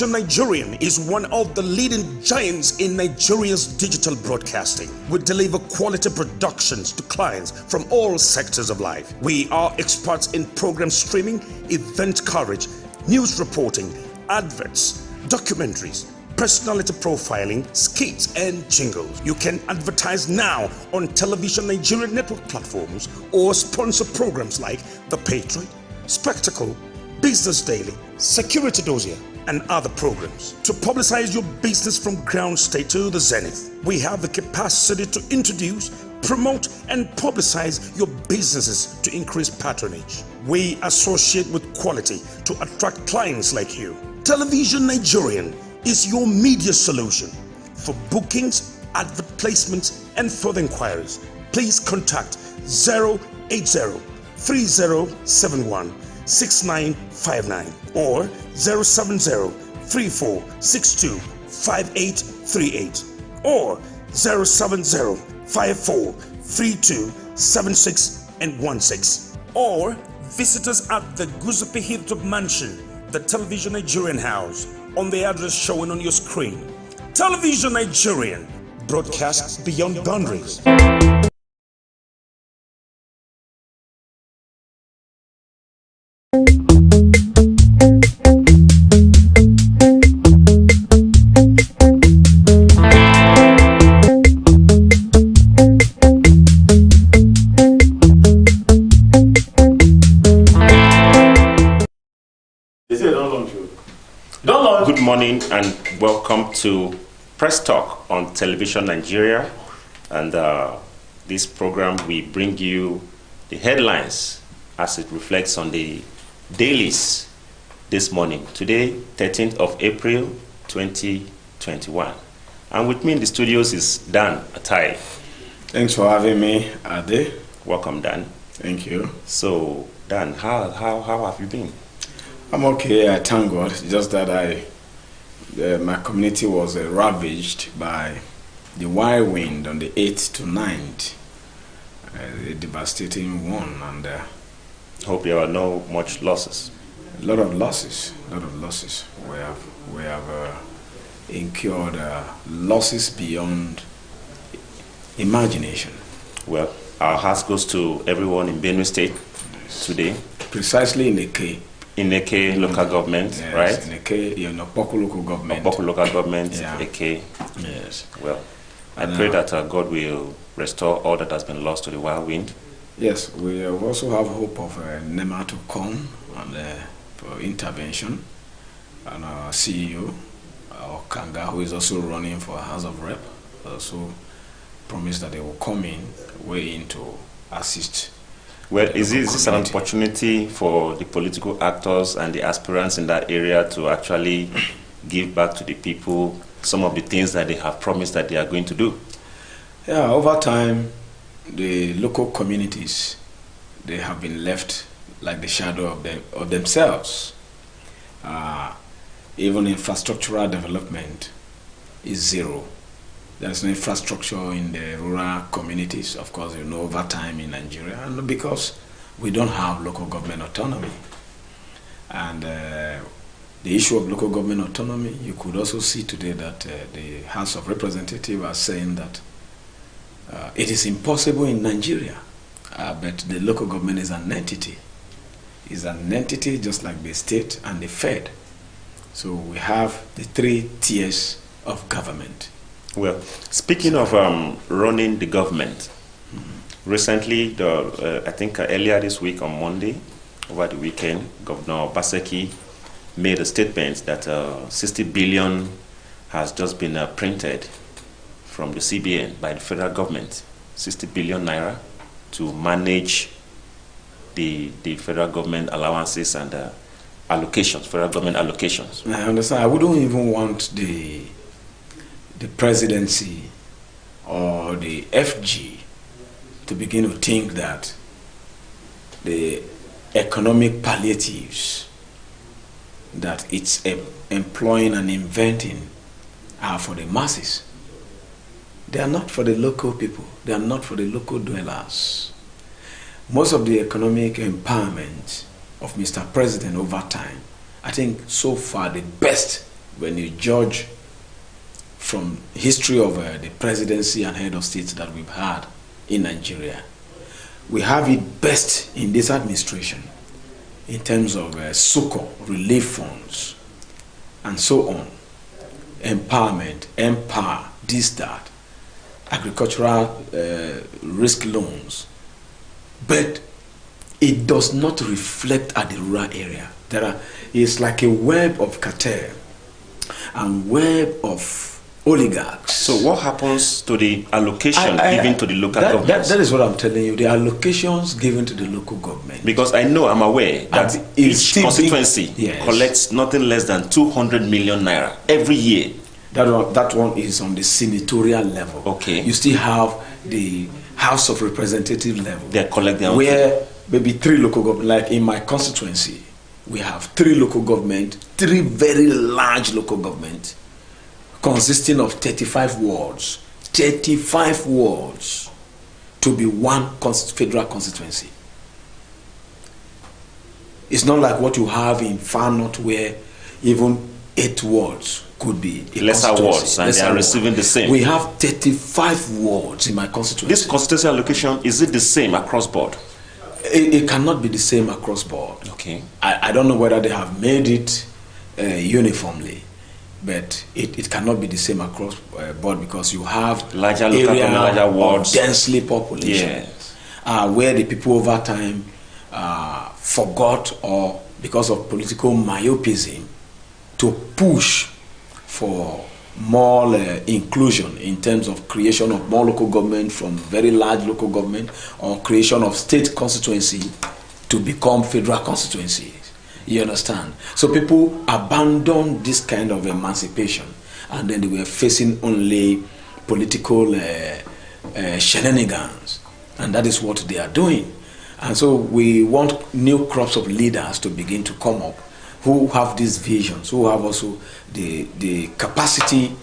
Nigerian is one of the leading giants in Nigeria's digital broadcasting. We deliver quality productions to clients from all sectors of life. We are experts in program streaming, event coverage, news reporting, adverts, documentaries, personality profiling, skits and jingles. You can advertise now on Television Nigerian network platforms or sponsor programs like The Patriot, Spectacle, Business Daily, Security Dossier, and other programs. To publicize your business from ground state to the zenith, we have the capacity to introduce, promote, and publicize your businesses to increase patronage. We associate with quality to attract clients like you. Television Nigerian is your media solution. For bookings, advert placements, and further inquiries, please contact 080-3071-6959 or 070-3462-5838 or 070-5432-7616 or visit us at the Guzupi Hilltop Mansion, the Television Nigerian House, on the address showing on your screen. Television Nigerian, broadcasts beyond boundaries. Good morning and welcome to Press Talk on Television Nigeria, and this program we bring you the headlines as it reflects on the dailies this morning, today 13th of April 2021, and with me in the studios is Dan Atai. Thanks for having me, Ade. Welcome, Dan. Thank you. So Dan, how have you been? I'm okay, I thank God. It's just that my community was ravaged by the whirlwind on the 8th to 9th, a devastating one, and hope there are no much losses. A lot of losses. We have incurred losses beyond imagination. Well, our hearts goes to everyone in Benue State today. Precisely in Eke. In Eke local government, yes, right? In Eke, Opoku local government. Opoku local government, yeah. Eke. Yes. Well, I pray that God will restore all that has been lost to the whirlwind. Yes, we also have hope of NEMA to come and for intervention. And our CEO, Kanga, who is also running for House of Rep, also promised that they will come in to assist. Well, is this an opportunity for the political actors and the aspirants in that area to actually give back to the people some of the things that they have promised that they are going to do? Yeah, over time, the local communities, they have been left like the shadow of themselves. Even infrastructural development is zero. There's no infrastructure in the rural communities, of course, over time in Nigeria, and because we don't have local government autonomy. And the issue of local government autonomy, you could also see today that the House of Representatives are saying that it is impossible in Nigeria, but the local government is an entity. It's an entity just like the state and the Fed. So we have the 3 tiers of government. Well, speaking of running the government, recently, I think earlier this week on Monday, over the weekend, Governor Obaseki made a statement that 60 billion has just been printed from the CBN by the federal government, 60 billion naira to manage the federal government allowances and allocations, federal government allocations. I understand. I wouldn't even want the presidency or the FG to begin to think that the economic palliatives that it's employing and inventing are for the masses. They are not for the local people. They are not for the local dwellers. Most of the economic empowerment of Mr. President over time, I think so far the best when you judge from history of the presidency and head of states that we've had in Nigeria, we have it best in this administration in terms of succor, relief funds, and so on, empowerment, empower, this, that, agricultural risk loans, but it does not reflect at the rural area. It's like a web of cartel and web of oligarchs. So what happens to the allocation given to the local governments? That is what I'm telling you. The allocations given to the local government. Because I'm aware that each constituency collects nothing less than 200 million naira every year. That one is on the senatorial level. Okay. You still have the House of Representative level. They collect their own. Where maybe 3 local government, like in my constituency, we have 3 local government, 3 very large local government, consisting of 35 wards. 35 wards to be one federal constituency. It's not like what you have in far north, where even 8 wards could be lesser wards, and they are receiving the same. We have 35 wards in my constituency. This constituency allocation, is it the same across board? It cannot be the same across board. Okay. I don't know whether they have made it uniformly, but it cannot be the same across board, because you have larger local government, larger wards, densely population, where the people over time forgot, or because of political myopism, to push for more inclusion in terms of creation of more local government from very large local government, or creation of state constituency to become federal constituencies. You understand? So people abandoned this kind of emancipation, and then they were facing only political shenanigans, and that is what they are doing. And so we want new crops of leaders to begin to come up, who have these visions, who have also the capacity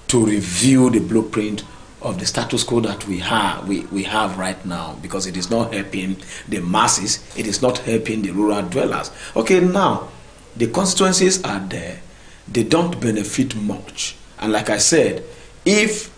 to review the blueprint of the status quo that we have right now, because it is not helping the masses, it is not helping the rural dwellers. Okay, now the constituencies are there, they don't benefit much. And like I said, if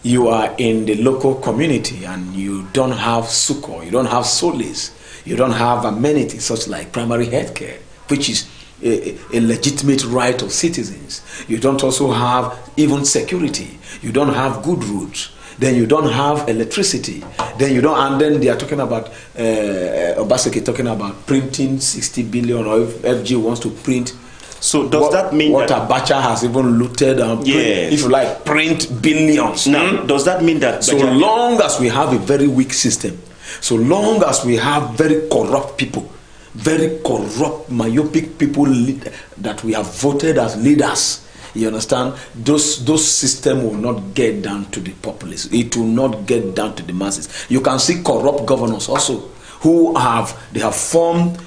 you are in the local community and you don't have succor, you don't have solace, you don't have amenities such like primary health care, which is a legitimate right of citizens. You don't also have even security. You don't have good roads. Then you don't have electricity. Then you don't, and then they are talking about Obaseki talking about printing 60 billion, or if FG wants to print. So does that mean what that Abacha has even looted and print, if you like, print billions? Now, does that mean that so long as we have a very weak system, so long as we have very corrupt people, very corrupt, myopic people that we have voted as leaders, you understand, those systems will not get down to the populace. It will not get down to the masses. You can see corrupt governors also, who have formed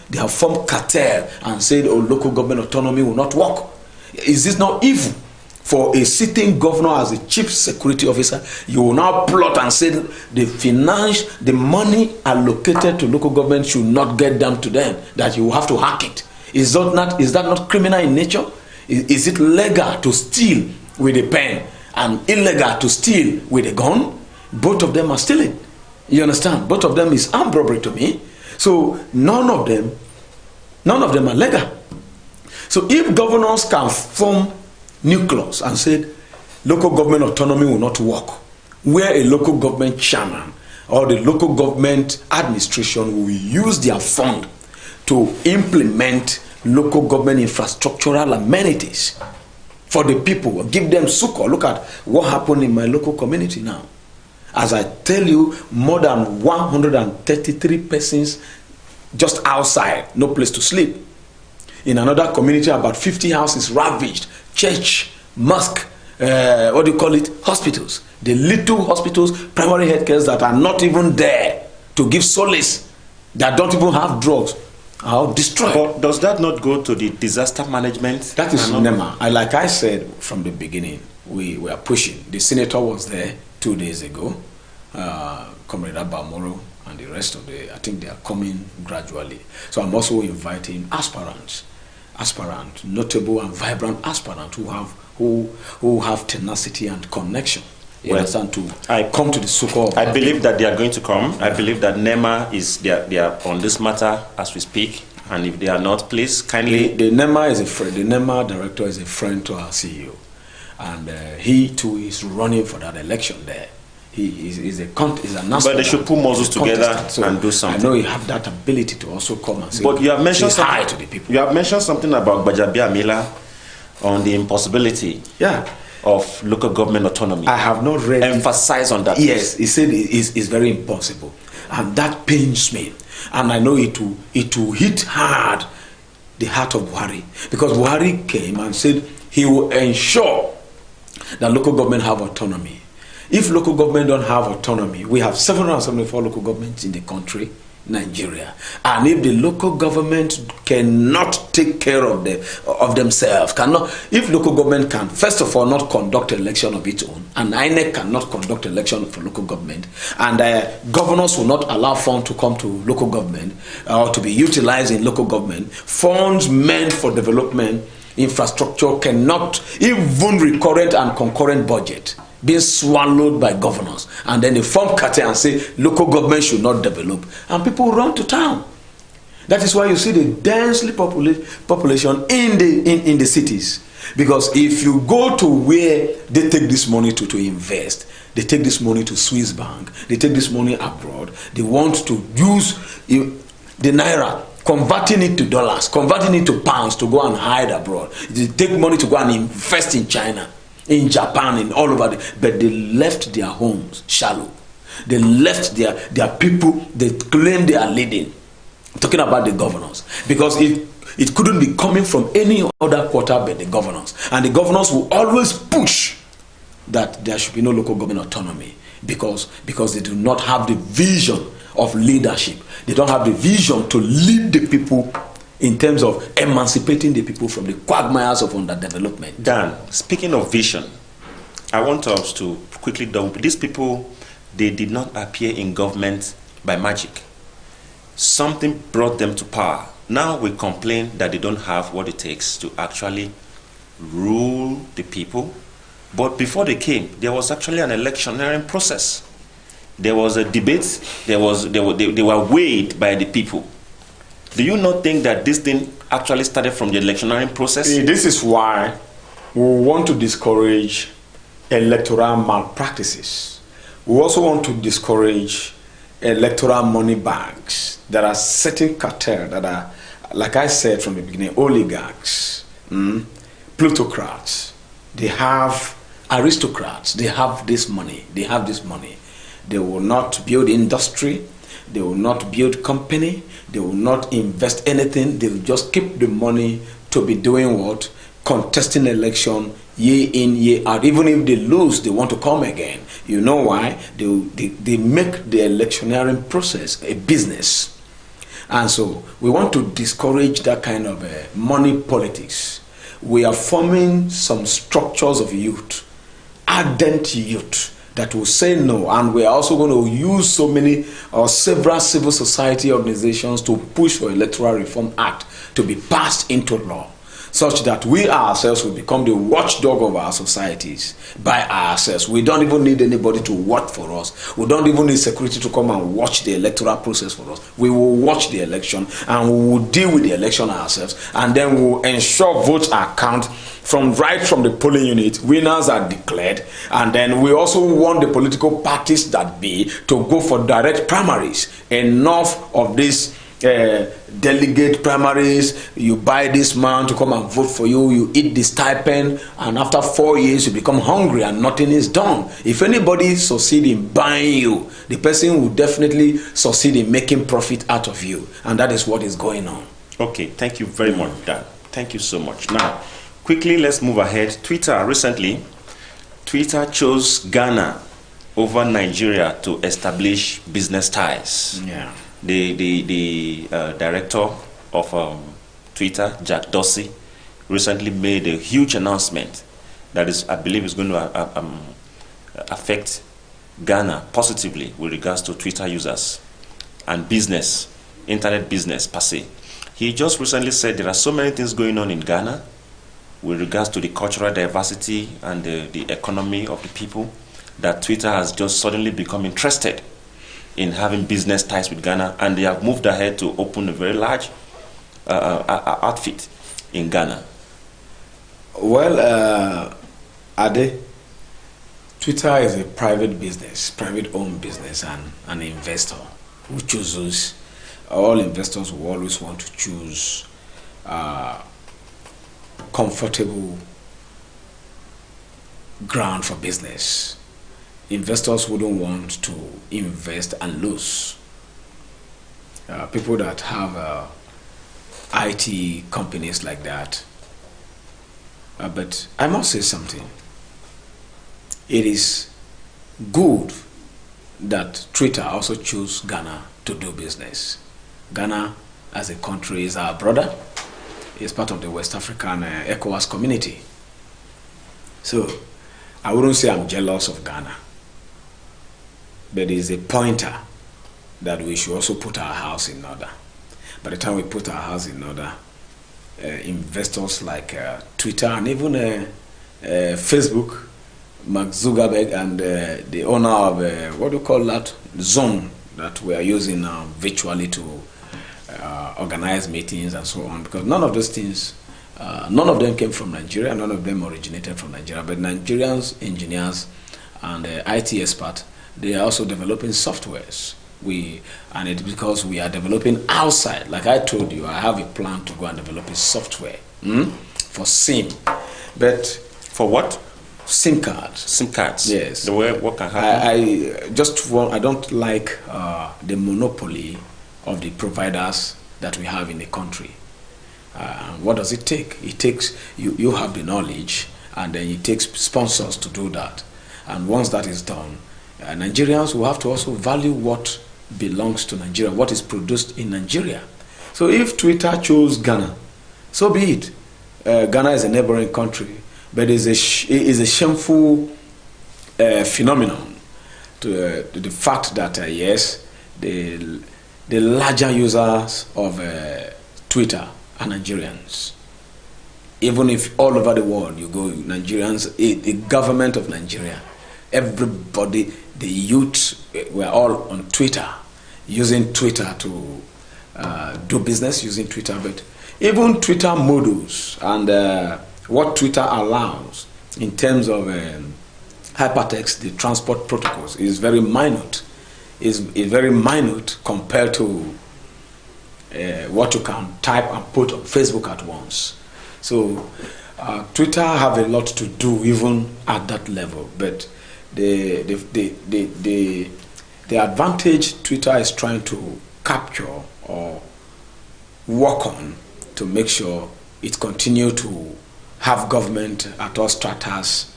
cartel and said, oh, local government autonomy will not work. Is this not evil? For a sitting governor as a chief security officer, you will now plot and say the money allocated to local government should not get down to them, that you will have to hack it. Is that not criminal in nature? Is it legal to steal with a pen and illegal to steal with a gun? Both of them are stealing. You understand? Both of them is armed robbery to me. So none of them are legal. So if governors can form nucleus and said local government autonomy will not work, where a local government chairman or the local government administration will use their fund to implement local government infrastructural amenities for the people, give them succor. Look at what happened in my local community now. As I tell you, more than 133 persons just outside, no place to sleep. In another community, about 50 houses ravaged, church, mosque, hospitals. The little hospitals, primary health cares that are not even there to give solace, that don't even have drugs, are destroyed. But does that not go to the disaster management? That is NEMA. Like I said from the beginning, we were pushing. The senator was there 2 days ago, Comrade Abamoro, and the rest of I think they are coming gradually. So I'm also inviting aspirants aspirant, notable and vibrant aspirant who have tenacity and connection. You understand, to come to the so-called. I believe that they are going to come. I believe that NEMA they are on this matter as we speak. And if they are not, please kindly. The NEMA is a friend. The NEMA director is a friend to our CEO, and he too is running for that election there. He is a national. But they should put muscles together and do something. I know you have that ability to also come and say. But you have mentioned hi to the people. You have mentioned something about Gbajabiamila on the impossibility. Yeah. Of local government autonomy. I have not read. Emphasize on that. Yes, he said it's very impossible, and that pains me. And I know it will hit hard the heart of Buhari, because Buhari came and said he will ensure that local government have autonomy. If local government don't have autonomy, we have 774 local governments in the country, Nigeria, and if the local government cannot take care of themselves, if local government can first of all not conduct election of its own, and INEC cannot conduct election for local government, and governors will not allow funds to come to local government or to be utilized in local government, funds meant for development infrastructure cannot, even recurrent and concurrent budget being swallowed by governors, and then they form cartel and say local government should not develop, and people run to town. That is why you see the densely population in the cities, because if you go to where they take this money to invest, they take this money to Swiss bank, they take this money abroad, they want to use the naira, converting it to dollars, converting it to pounds to go and hide abroad. They take money to go and invest in China, in Japan, in all over, but they left their homes shallow. They left their people they claim they are leading. I'm talking about the governors, because it couldn't be coming from any other quarter but the governors, and the governors will always push that there should be no local government autonomy, because they do not have the vision of leadership. They don't have the vision to lead the people in terms of emancipating the people from the quagmires of underdevelopment. Dan, speaking of vision, I want us to quickly dump these people. They did not appear in government by magic. Something brought them to power. Now we complain that they don't have what it takes to actually rule the people. But before they came, there was actually an electioneering process. There was a debate. They were weighed by the people. Do you not think that this thing actually started from the electioneering process? This is why we want to discourage electoral malpractices. We also want to discourage electoral money bags. There are certain cartels that are, like I said from the beginning, oligarchs, plutocrats. They have aristocrats. They have this money. They have this money. They will not build industry. They will not build company. They will not invest anything. They will just keep the money to be doing what? Contesting election year in, year out. Even if they lose, they want to come again. You know why? They make the electioneering process a business. And so we want to discourage that kind of money politics. We are forming some structures of youth, ardent youth, that will say no, and we are also going to use so many or several civil society organizations to push for Electoral Reform Act to be passed into law, such that we ourselves will become the watchdog of our societies by ourselves. We don't even need anybody to work for us. We don't even need security to come and watch the electoral process for us. We will watch the election, and we will deal with the election ourselves, and then we will ensure votes are counted right from the polling unit. Winners are declared, and then we also want the political parties that be to go for direct primaries. Enough of this delegate primaries. You buy this man to come and vote for you, you eat the stipend, and after 4 years you become hungry and nothing is done. If anybody succeed in buying you, the person will definitely succeed in making profit out of you, and that is what is going on. Okay, thank you very much, Dan. Thank you so much. Now, quickly, let's move ahead. Recently, Twitter chose Ghana over Nigeria to establish business ties. Yeah. The director of Twitter, Jack Dorsey, recently made a huge announcement that I believe is going to affect Ghana positively with regards to Twitter users and business, internet business per se. He just recently said there are so many things going on in Ghana with regards to the cultural diversity and the economy of the people, that Twitter has just suddenly become interested in having business ties with Ghana, and they have moved ahead to open a very large outfit in Ghana. Well, Ade, Twitter is a private business, private-owned business, and an investor who chooses. All investors will always want to choose comfortable ground for business. Investors wouldn't want to invest and lose. People that have IT companies like that. But I must say something. It is good that Twitter also chose Ghana to do business. Ghana, as a country, is our brother. It's part of the West African ECOWAS community. So, I wouldn't say I'm jealous of Ghana. But it's a pointer that we should also put our house in order. By the time we put our house in order, investors like Twitter and even Facebook, Mark Zuckerberg and the owner of, what do you call that, Zoom, that we are using now virtually to organize meetings and so on, because none of those things, none of them came from Nigeria, none of them originated from Nigeria, but Nigerians, engineers, and IT experts, they are also developing softwares. And it's because we are developing outside. Like I told you, I have a plan to go and develop a software for SIM. But for what? SIM cards. SIM cards. Yes. The way what can happen. I don't like the monopoly of the providers that we have in the country. What does it take? It takes you have the knowledge, and then it takes sponsors to do that. And once that is done, Nigerians will have to also value what belongs to Nigeria, what is produced in Nigeria. So if Twitter chose Ghana, so be it. Ghana is a neighboring country, but it is a shameful phenomenon to the fact that yes, the larger users of Twitter are Nigerians. Even if all over the world you go, Nigerians, the government of Nigeria, everybody, the youth, were all on Twitter, using Twitter to do business, using Twitter. But even Twitter models and what Twitter allows in terms of hypertext, the transport protocols, is very minute. Is very minute compared to what you can type and put on Facebook at once. So Twitter have a lot to do even at that level, but the advantage Twitter is trying to capture or work on to make sure it continue to have government at all stratas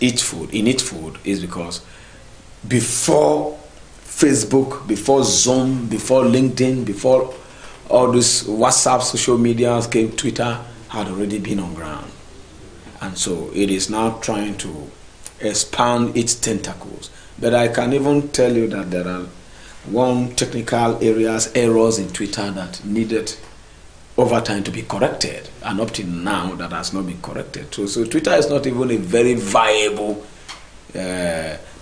in its food is because before Facebook, before Zoom, before LinkedIn, before all this WhatsApp, social media came, Twitter had already been on ground. And so it is now trying to expand its tentacles. But I can even tell you that there are technical errors in Twitter that needed over time to be corrected, and up till now that has not been corrected. So Twitter is not even a very viable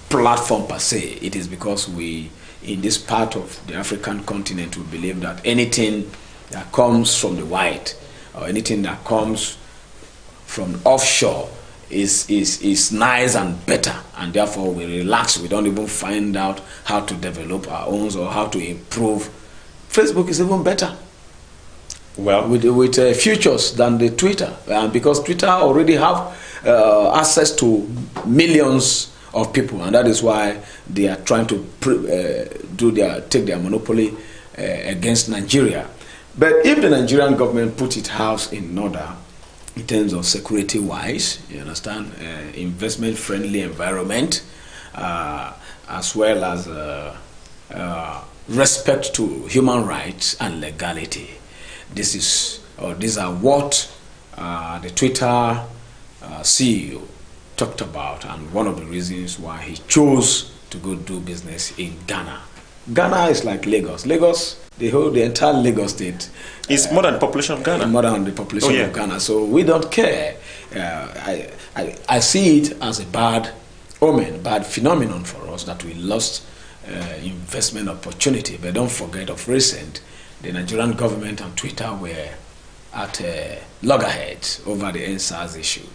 platform per se. It is because we, in this part of the African continent, we believe that anything that comes from the white or anything that comes from offshore is nice and better, and therefore we relax. We don't even find out how to develop our own or how to improve. Facebook is even better. Well, with features than the Twitter, because Twitter already have access to millions of people, and that is why they are trying to take their monopoly against Nigeria. But if the Nigerian government put its house in order in terms of security wise, you understand, investment friendly environment, as well as respect to human rights and legality, these are what the Twitter CEO talked about, and one of the reasons why he chose to go do business in Ghana. Ghana is like Lagos. Lagos, the entire Lagos state. It's more than the population of Ghana. More than the population of Ghana. So we don't care. I see it as a bad omen, bad phenomenon for us that we lost investment opportunity. But don't forget, of recent, the Nigerian government and Twitter were at loggerheads over the NSAS issue.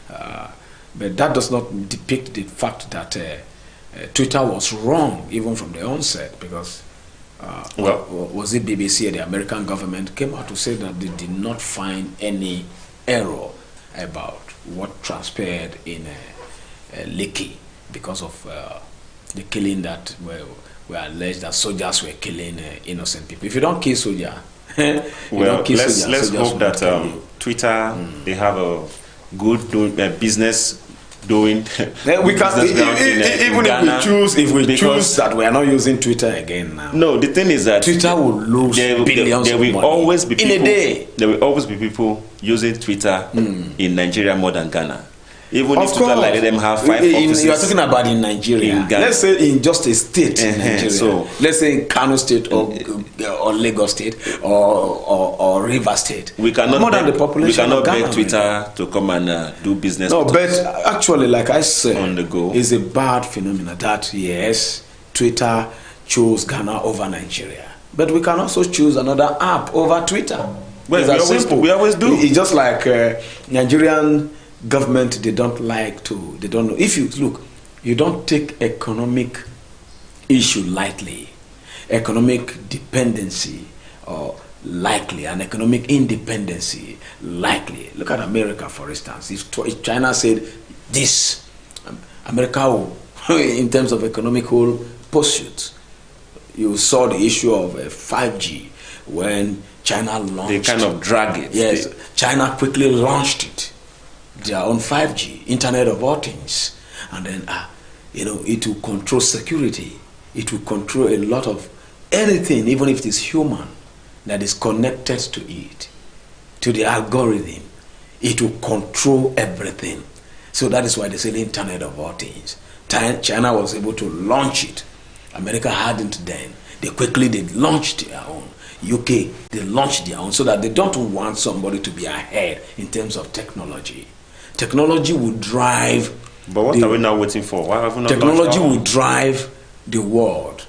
But that does not depict the fact that Twitter was wrong even from the onset, because was it BBC or the American government came out to say that they did not find any error about what transpired in Lekki because of the killing that were alleged that soldiers were killing innocent people. If you don't kill soldier, let's hope that Twitter they have a good business doing. We can even if we choose that we are not using Twitter again now. No, the thing is that Twitter will lose billions there will of money always be people, in a day. There will always be people using Twitter in Nigeria more than Ghana. Even if Twitter let them have 5 offices. You are talking about in Nigeria. Let's say in just a state in Nigeria. So, let's say in Kano State or Lagos State or River State. We cannot more than the population. We cannot of Ghana, beg Twitter to come and do business. No, but actually, like I said, on the go, it's a bad phenomenon that yes, Twitter chose Ghana over Nigeria, but we can also choose another app over Twitter. Well, we always do. It's just like Nigerian government, they don't know. If you look, you don't take economic issue lightly, economic dependency or likely, and economic independency likely. Look at America, for instance. If China said this, America will, in terms of economical pursuits, you saw the issue of 5G when China launched. They kind of drag it. Yes, China quickly launched it. Their own 5G, Internet of All Things, and then it will control security. It will control a lot of anything, even if it is human, that is connected to it, to the algorithm. It will control everything. So that is why they say the Internet of All Things. China was able to launch it. America hadn't then. They launched their own. UK, they launched their own, so that they don't want somebody to be ahead in terms of technology. Technology will drive. But what are we now waiting for? Why have we not technology will drive the world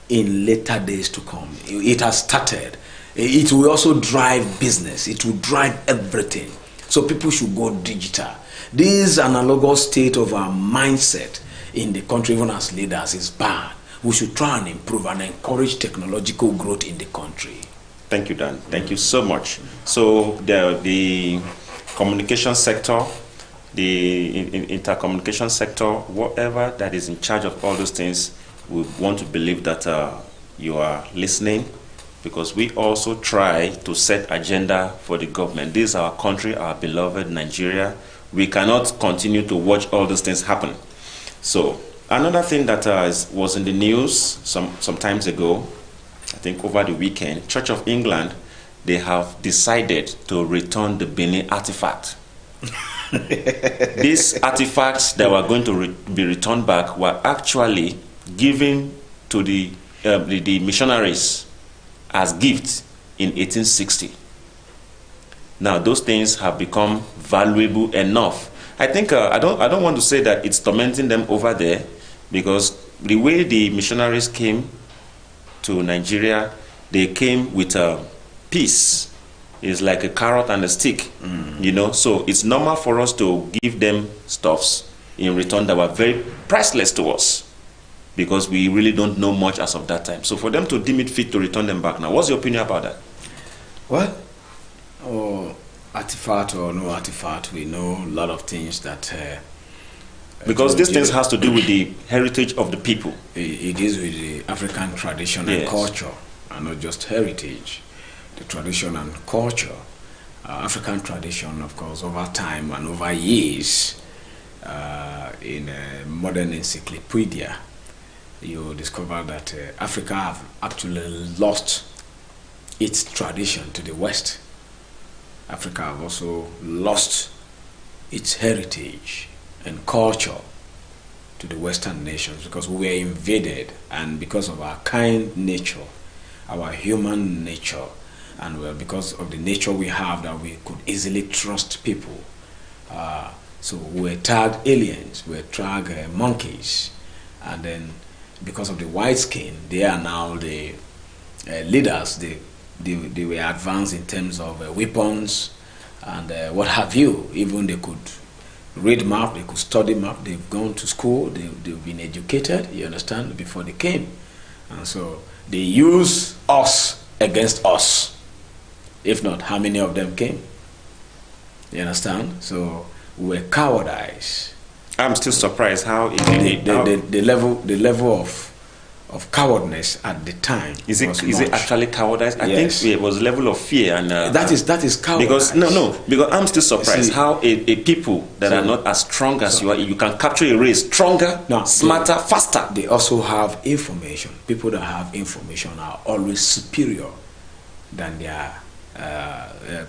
in later days to come. It has started. It will also drive business. It will drive everything. So people should go digital. This analogous state of our mindset in the country, even as leaders, is bad. We should try and improve and encourage technological growth in the country. Thank you, Dan. Thank you so much. So the communication sector, the intercommunication sector, whatever that is in charge of all those things, we want to believe that you are listening, because we also try to set agenda for the government. This is our country, our beloved Nigeria. We cannot continue to watch all those things happen. So another thing that was in the news some times ago, I think over the weekend, Church of England, they have decided to return the Benin artifact. These artifacts that were going to be returned back were actually given to the missionaries as gifts in 1860. Now those things have become valuable enough. I think I don't want to say that it's tormenting them over there, because the way the missionaries came to Nigeria, they came with peace. It's like a carrot and a stick, so it's normal for us to give them stuffs in return that were very priceless to us, because we really don't know much as of that time. So for them to deem it fit to return them back now, what's your opinion about that? Well, artifact or no artifact, we know a lot of things that because these things has to do with the heritage of the people. It is with the African tradition and culture, and not just heritage. The tradition and culture, African tradition, of course, over time and over years, in a modern encyclopedia, you discover that Africa have actually lost its tradition to the West. Africa have also lost its heritage and culture to the Western nations, because we were invaded, and because of our kind nature, our human nature, and well, because of the nature we have, that we could easily trust people. So we were tagged aliens, we were tagged monkeys, and then because of the white skin, they are now the leaders. They were advanced in terms of weapons and what have you. Even they could read map, they could study map, they've gone to school, they've been educated, you understand, before they came. And so they use us against us. If not, how many of them came? You understand? So we were cowardized. I'm still surprised how the level of cowardness at the time is it actually cowardice? I think it was level of fear, and that is cowardice. Because I'm still surprised how a people that are not as strong as you are, you can capture a race stronger, smarter, faster. They also have information. People that have information are always superior than their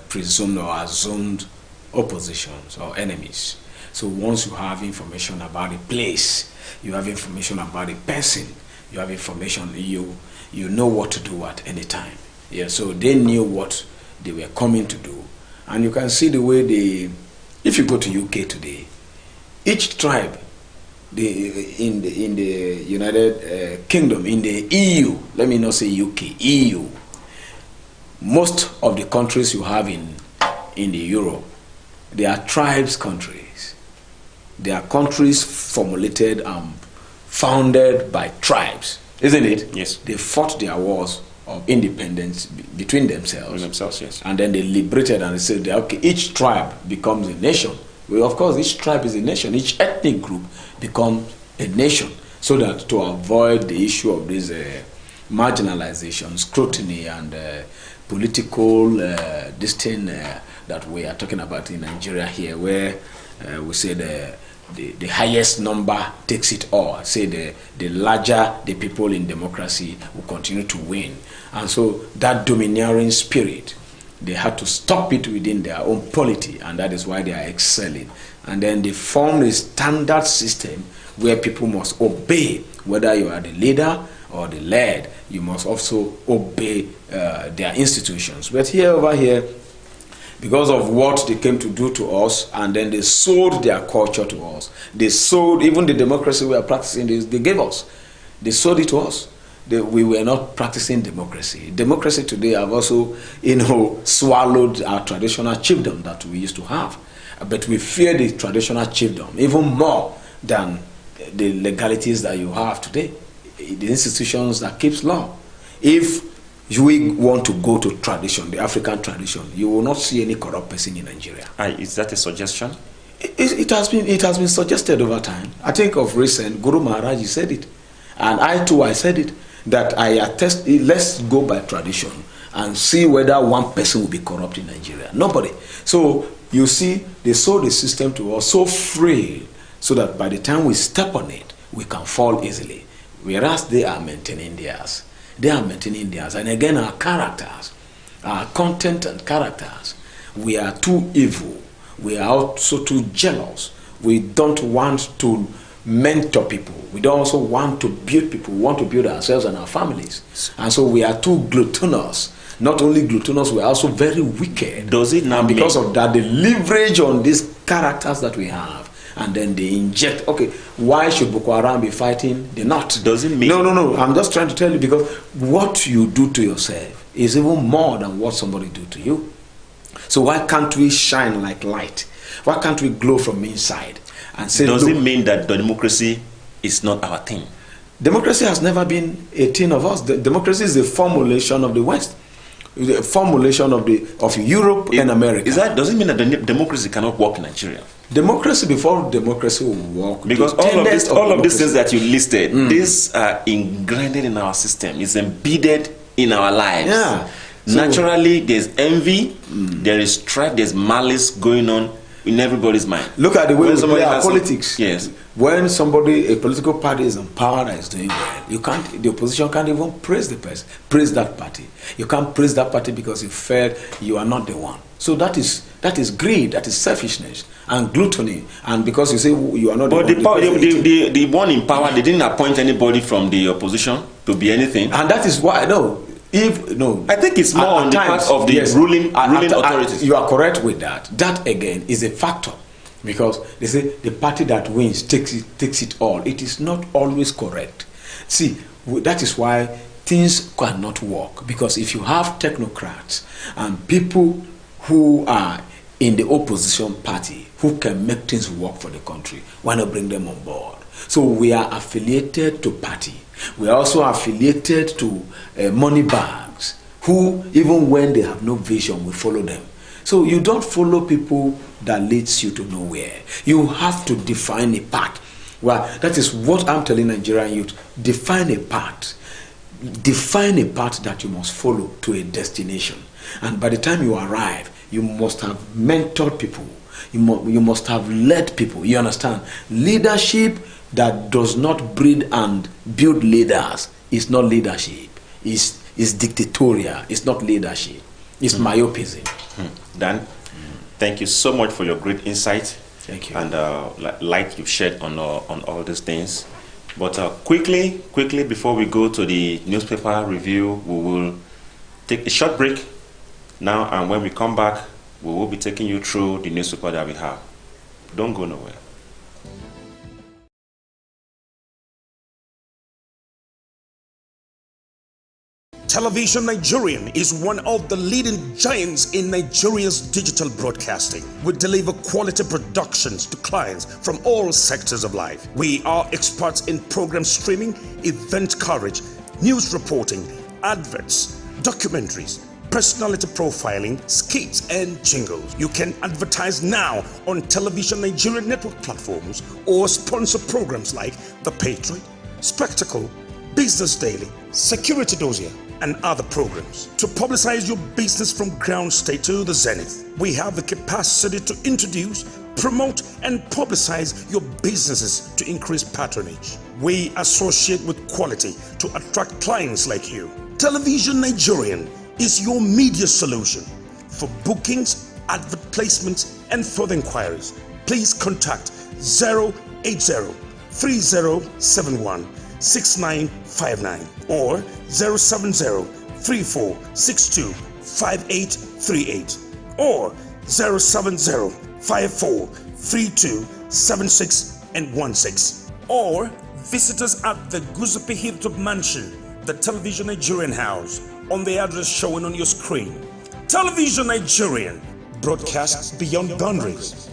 presumed or assumed oppositions or enemies. So once you have information about a place, you have information about a person, you have information, you know what to do at any time. Yeah, so they knew what they were coming to do. And you can see the way if you go to UK today, each tribe in the United Kingdom, in the EU, let me not say UK, EU, most of the countries you have in the Europe, they are tribes countries. They are countries formulated and founded by tribes, isn't it? Yes. They fought their wars of independence between themselves. Yes. And then they liberated, and they said, okay, each tribe becomes a nation. Well, of course, each tribe is a nation. Each ethnic group becomes a nation, so that to avoid the issue of this marginalization, scrutiny, and political this thing that we are talking about in Nigeria here, where we say the highest number takes it all. Say the larger the people in democracy will continue to win. And so that domineering spirit, they had to stop it within their own polity, and that is why they are excelling. And then they formed a standard system where people must obey, whether you are the leader or the led, you must also obey their institutions. But over here, because of what they came to do to us, and then they sold their culture to us. They sold even the democracy we are practicing, they gave us. They sold it to us. We were not practicing democracy. Democracy today have also, swallowed our traditional chiefdom that we used to have. But we fear the traditional chiefdom even more than the legalities that you have today, the institutions that keeps law. If we want to go to tradition, the African tradition, you will not see any corrupt person in Nigeria. Is that a suggestion? It has been suggested over time. I think of recent, Guru Maharaj said it, and I said it, that I attest. Let's go by tradition and see whether one person will be corrupt in Nigeria. Nobody. So you see, they sold the system to us so free, so that by the time we step on it, we can fall easily. Whereas they are maintaining theirs. They are maintaining theirs. And again, our characters, our content and characters, we are too evil. We are also too jealous. We don't want to mentor people. We don't also want to build people. We want to build ourselves and our families. And so we are too gluttonous. Not only gluttonous, we are also very wicked. Does it now because of that, they leverage on these characters that we have. And then they inject, okay, why should Boko Haram be fighting the North? Does it mean? No. I'm just trying to tell you, because what you do to yourself is even more than what somebody do to you. So why can't we shine like light? Why can't we glow from inside? And say, does it mean that democracy is not our thing? Democracy has never been a thing of us. Democracy is a formulation of the West. The formulation of Europe and America. Does it mean that the democracy cannot work in Nigeria? Democracy, before democracy will work. Because all of these things that you listed, these are ingrained in our system. It's embedded in our lives. Yeah. Naturally, there's envy, there is strife, there's malice going on in everybody's mind. Look at the way we play our politics. Yes. When a political party is in power and is doing well, the opposition can't even praise the person, praise that party. You can't praise that party because you felt you are not the one. So that is That is greed, that is selfishness, and gluttony. And because you say you are not but the one in power, they didn't appoint anybody from the opposition to be anything. And that is why, I think it's more on the part of the ruling authorities. You are correct with that. That again is a factor, because they say the party that wins takes it all. It is not always correct. See, that is why things cannot work, because if you have technocrats and people who are in the opposition party who can make things work for the country, why not bring them on board? So we are affiliated to party. We are also affiliated to money bags who, even when they have no vision, we follow them. So you don't follow people that leads you to nowhere. You have to define a path. Well, that is what I'm telling Nigerian youth. Define a path. Define a path that you must follow to a destination. And by the time you arrive, you must have mentored people. You must have led people. You understand? Leadership that does not breed and build leaders is not leadership. It's dictatorial. It's not leadership. It's myopism. Dan, thank you so much for your great insight. Thank you. And light you've shed on all these things. But quickly, before we go to the newspaper review, we will take a short break now, and when we come back, we will be taking you through the newspaper that we have. Don't go nowhere. Television Nigerian is one of the leading giants in Nigeria's digital broadcasting. We deliver quality productions to clients from all sectors of life. We are experts in program streaming, event coverage, news reporting, adverts, documentaries, personality profiling, skits, and jingles. You can advertise now on Television Nigerian network platforms or sponsor programs like The Patriot, Spectacle, Business Daily, Security Dossier, and other programs. To publicize your business from ground state to the zenith, we have the capacity to introduce, promote, and publicize your businesses to increase patronage. We associate with quality to attract clients like you. Television Nigerian is your media solution. For bookings, advert placements, and further inquiries, please contact 080-3071-6959 or 070-3462-5838 or 070-5432-7616 or visit us at the Guzupi Hilltop Mansion, the Television Nigerian House, on the address showing on your screen. Television Nigerian, broadcasts beyond boundaries.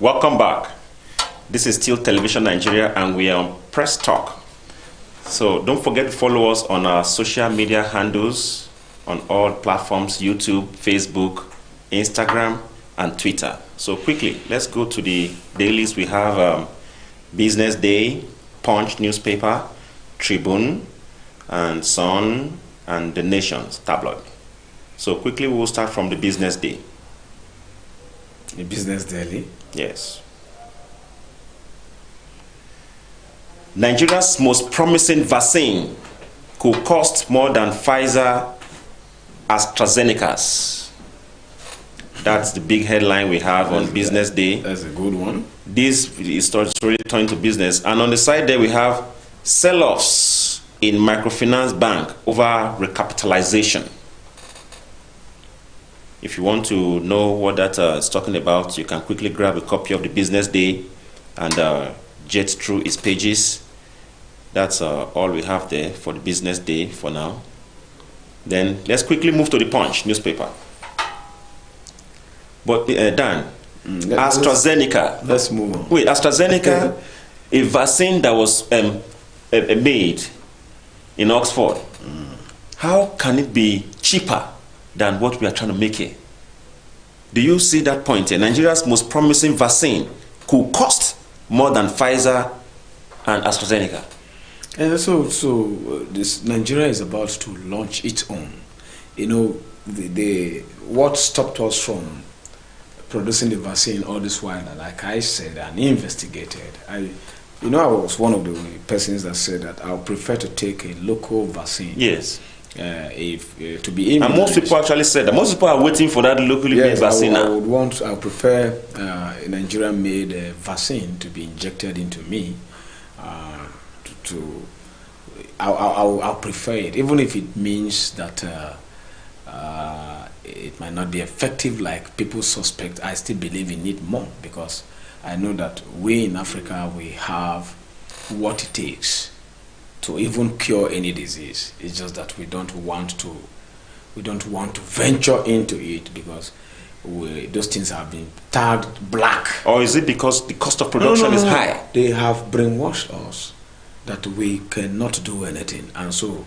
Welcome back. This is still Television Nigeria, and we are on Press Talk. So don't forget to follow us on our social media handles on all platforms: YouTube, Facebook, Instagram, and Twitter. So quickly, let's go to the dailies. We have Business Day, Punch newspaper, Tribune, and Sun, and The Nation's tabloid. So quickly, we will start from the Business Day. The Business Daily? Yes. Nigeria's most promising vaccine could cost more than Pfizer AstraZeneca's. That's the big headline we have on Business Day. That's a good one. This is really turning to business. And on the side there we have sell-offs in microfinance bank over recapitalization. If you want to know what that is talking about, you can quickly grab a copy of the Business Day and jet through its pages. That's all we have there for the Business Day for now. Then let's quickly move to the Punch newspaper. But Dan, AstraZeneca. Let's move on. Wait, AstraZeneca, a vaccine that was made in Oxford. How can it be cheaper than what we are trying to make here? Do you see that point here? Nigeria's most promising vaccine could cost more than Pfizer and AstraZeneca. And so this Nigeria is about to launch its own. You know, what stopped us from producing the vaccine all this while, like I said and investigated, I was one of the persons that said that I would prefer to take a local vaccine. Yes. To be immunized. And most people actually said that. Most people are waiting for that locally made vaccine. I would prefer a Nigerian made vaccine to be injected into me. I'll prefer it, even if it means that it might not be effective like people suspect. I still believe in it more, because I know that we in Africa, we have what it takes to even cure any disease. It's just that we don't want to venture into it, because those things have been tagged black. Or is it because the cost of production is high? They have brainwashed us that we cannot do anything, and so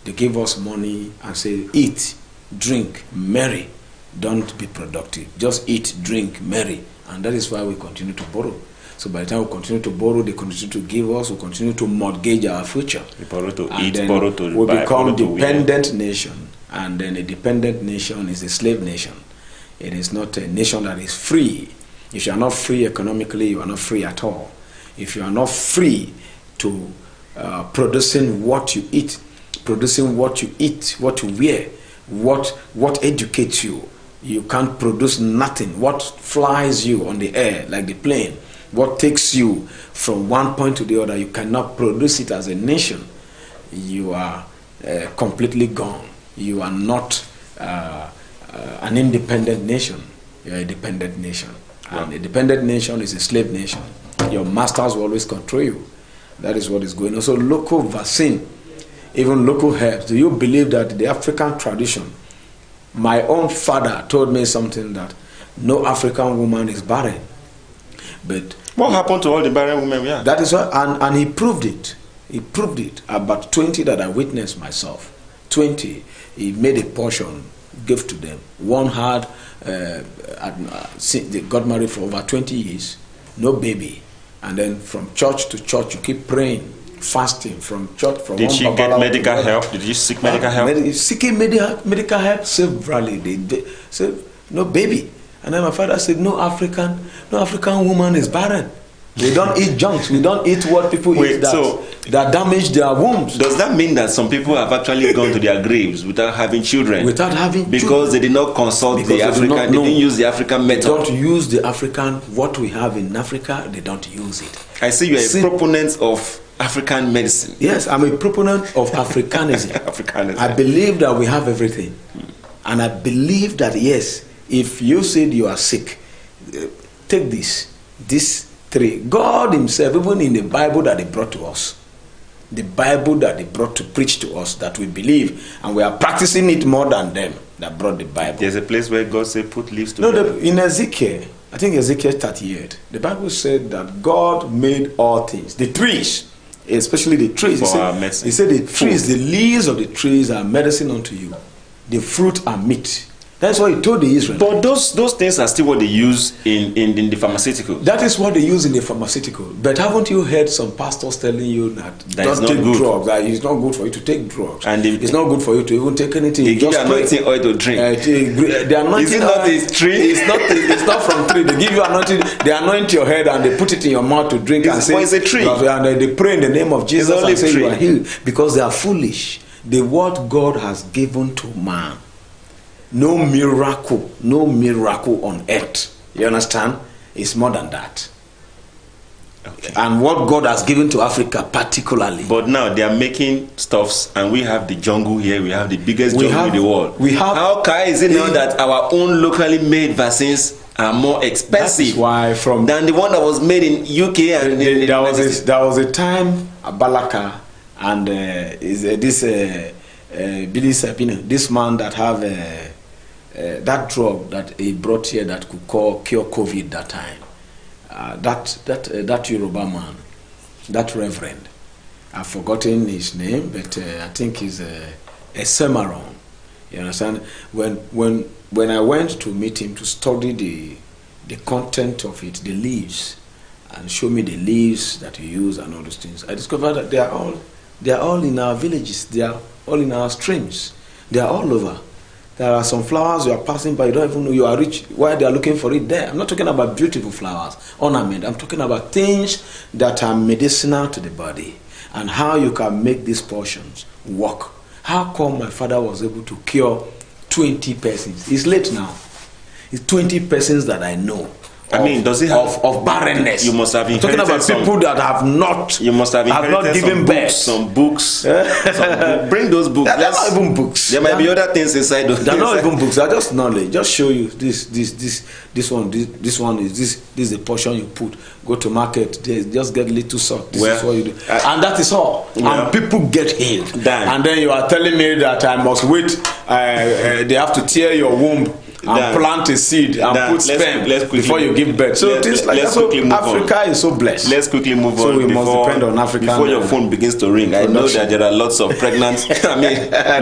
they give us money and say, eat, drink, marry, don't be productive. Just eat, drink, marry. And that is why we continue to borrow. So by the time we continue to borrow, they continue to give us, we continue to mortgage our future. We borrow to and eat, borrow to we buy, become borrow dependent nation. And then a dependent nation is a slave nation. It is not a nation that is free. If you are not free economically, you are not free at all. If you are not free to producing what you eat, producing what you eat, what you wear, what educates you, you can't produce nothing. What flies you on the air like the plane, what takes you from one point to the other, you cannot produce it as a nation. You are completely gone. You are not an independent nation. You are a dependent nation. And a dependent nation is a slave nation. Your masters will always control you. That is what is going on. So local vaccine, even local herbs. Do you believe that the African tradition, my own father told me something that no African woman is barren. But what happened to all the barren women? Yeah. That is what, and he proved it. He proved it. About 20 that I witnessed myself. 20. He made a portion, gave to them. One had, they got married for over 20 years, no baby. And then from church to church, you keep praying, fasting from church. From Did she get medical help? Did you seek medical help? Seeking medical help severally. They said, no baby. And then my father said, no African woman is barren. We don't eat junks. We don't eat what people eat that damage their wombs. Does that mean that some people have actually gone to their graves without having children? Without having because children. They did not consult the African. They didn't use the African method. They don't use the African. What we have in Africa, they don't use it. I see you are a proponent of African medicine. Yes, I'm a proponent of Africanism. Africanism. I believe that we have everything, and I believe that yes, if you said you are sick, take this 3. God himself, even in the Bible that he brought to us, the Bible that they brought to preach to us, that we believe, and we are practicing it more than them that brought the Bible. There's a place where God said put leaves together. No, in Ezekiel, I think Ezekiel 38, the Bible said that God made all things. The trees, especially the trees. He said the trees, the leaves of the trees are medicine unto you. The fruit are meat. That's what he told the Israelites. But those things are still what they use in the pharmaceutical. That is what they use in the pharmaceutical. But haven't you heard some pastors telling you that don't take drugs? That it's not good for you to take drugs. And it's not good for you to even take anything. They give you anointing oil to drink. The anointing is it not a tree? It's not from tree. They give you anointing. They anoint your head and they put it in your mouth to drink. It's a tree. And they pray in the name of Jesus and say you are healed. Because they are foolish. The word God has given to man. No miracle on earth. You understand? It's more than that. Okay. And what God has given to Africa particularly. But now they are making stuffs, and we have the jungle here. We have the biggest jungle in the world. How is it now that our own locally made vaccines are more expensive than the one that was made in UK? And there was a time Balaka and this Billy Sapino, this man that have that drug that he brought here that could cure COVID that time. That Yoruba man, that reverend, I've forgotten his name, but I think he's a Semaron. You understand? When I went to meet him to study the content of it, the leaves, and show me the leaves that he used and all those things, I discovered that they are all in our villages. They are all in our streams. They are all over. There are some flowers you are passing by, you don't even know you are rich, why they are looking for it there. I'm not talking about beautiful flowers, ornament. I'm talking about things that are medicinal to the body and how you can make these portions work. How come my father was able to cure 20 persons? It's late now. It's 20 persons that I know. I mean, does it have of barrenness? You must have talking about people that have not. You must have not given birth. Some books. Bring those books. They're not even books. There might be other things inside those. They're not even books. They're just knowledge. Just show you this one is the portion you put. Go to market. Just get little salt. This is what you do, and that is all. And people get healed. And then you are telling me that I must wait. They have to tear your womb and plant a seed and put sperm before you give birth. So things like that. So Africa is so blessed. Let's quickly move on. So we must depend on Africa before your phone begins to ring. I know that there are lots of pregnant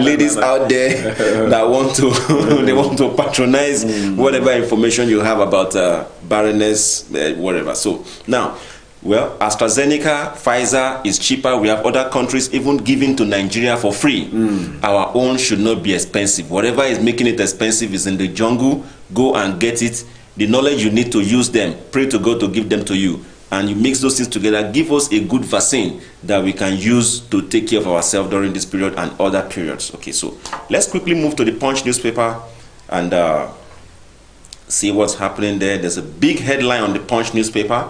ladies out there that want to patronize whatever information you have about barrenness, whatever. So now, well, AstraZeneca, Pfizer is cheaper. We have other countries even giving to Nigeria for free. Our own should not be expensive. Whatever is making it expensive is in the jungle. Go and get it. The knowledge you need to use them. Pray to God to give them to you. And you mix those things together. Give us a good vaccine that we can use to take care of ourselves during this period and other periods. Okay, so let's quickly move to the Punch newspaper and see what's happening there. There's a big headline on the Punch newspaper.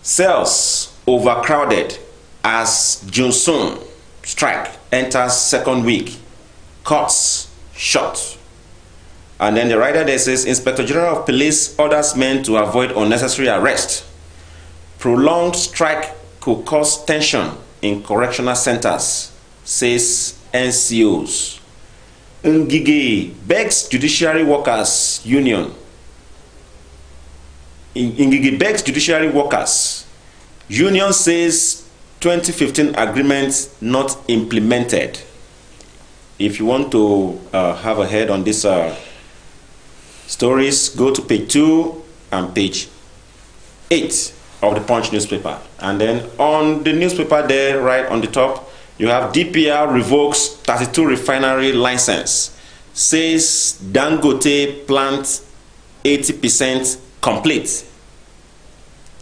Cells overcrowded as Johnson strike enters second week. Courts shut. And then the writer there says, Inspector General of Police orders men to avoid unnecessary arrest. Prolonged strike could cause tension in correctional centers, says NCOs. Ngige begs Judiciary Workers Union. Ngige begs Judiciary Workers. Union says 2015 agreement not implemented. If you want to have a head on this stories, go to page 2 and page 8 of the Punch newspaper. And then on the newspaper there, right on the top, you have DPR revokes 32 refinery license. Says Dangote plant 80% complete.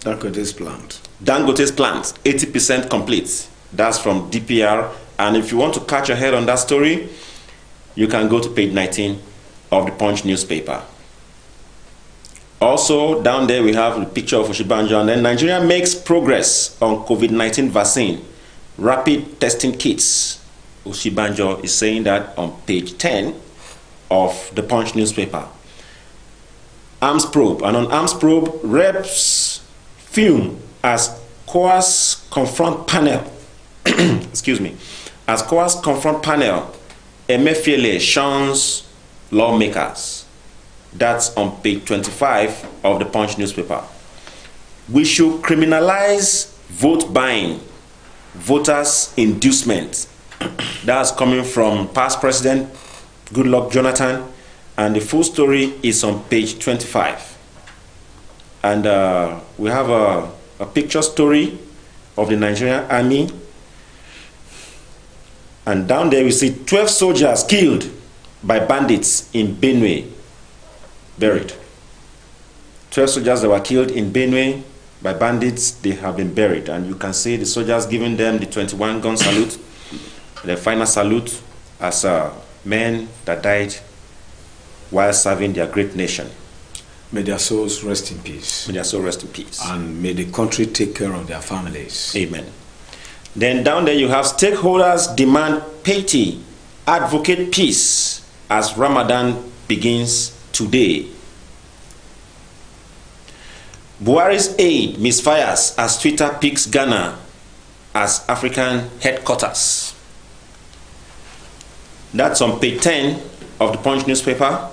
Dangote's plant. Dangote's plant, 80% complete. That's from DPR. And if you want to catch your head on that story, you can go to page 19 of the Punch newspaper. Also, down there we have the picture of Oshibanjo. And then Nigeria makes progress on COVID-19 vaccine. Rapid testing kits. Oshibanjo is saying that on page 10 of the Punch newspaper. Arms probe. And on arms probe, reps fume as COAS confront panel. Excuse me. As COAS confront panel, Emefiele shuns lawmakers. That's on page 25 of the Punch newspaper. We should criminalize vote buying, voters' inducement. That's coming from past President Goodluck Jonathan, and the full story is on page 25. And we have a picture story of the Nigerian army. And down there we see 12 soldiers killed by bandits in Benue, buried. 12 soldiers that were killed in Benue by bandits, they have been buried. And you can see the soldiers giving them the 21 gun salute, the final salute as men that died while serving their great nation. May their souls rest in peace. May their souls rest in peace. And may the country take care of their families. Amen. Then down there you have stakeholders demand piety, advocate peace as Ramadan begins today. Buhari's aid misfires as Twitter picks Ghana as African headquarters. That's on page 10 of the Punch newspaper.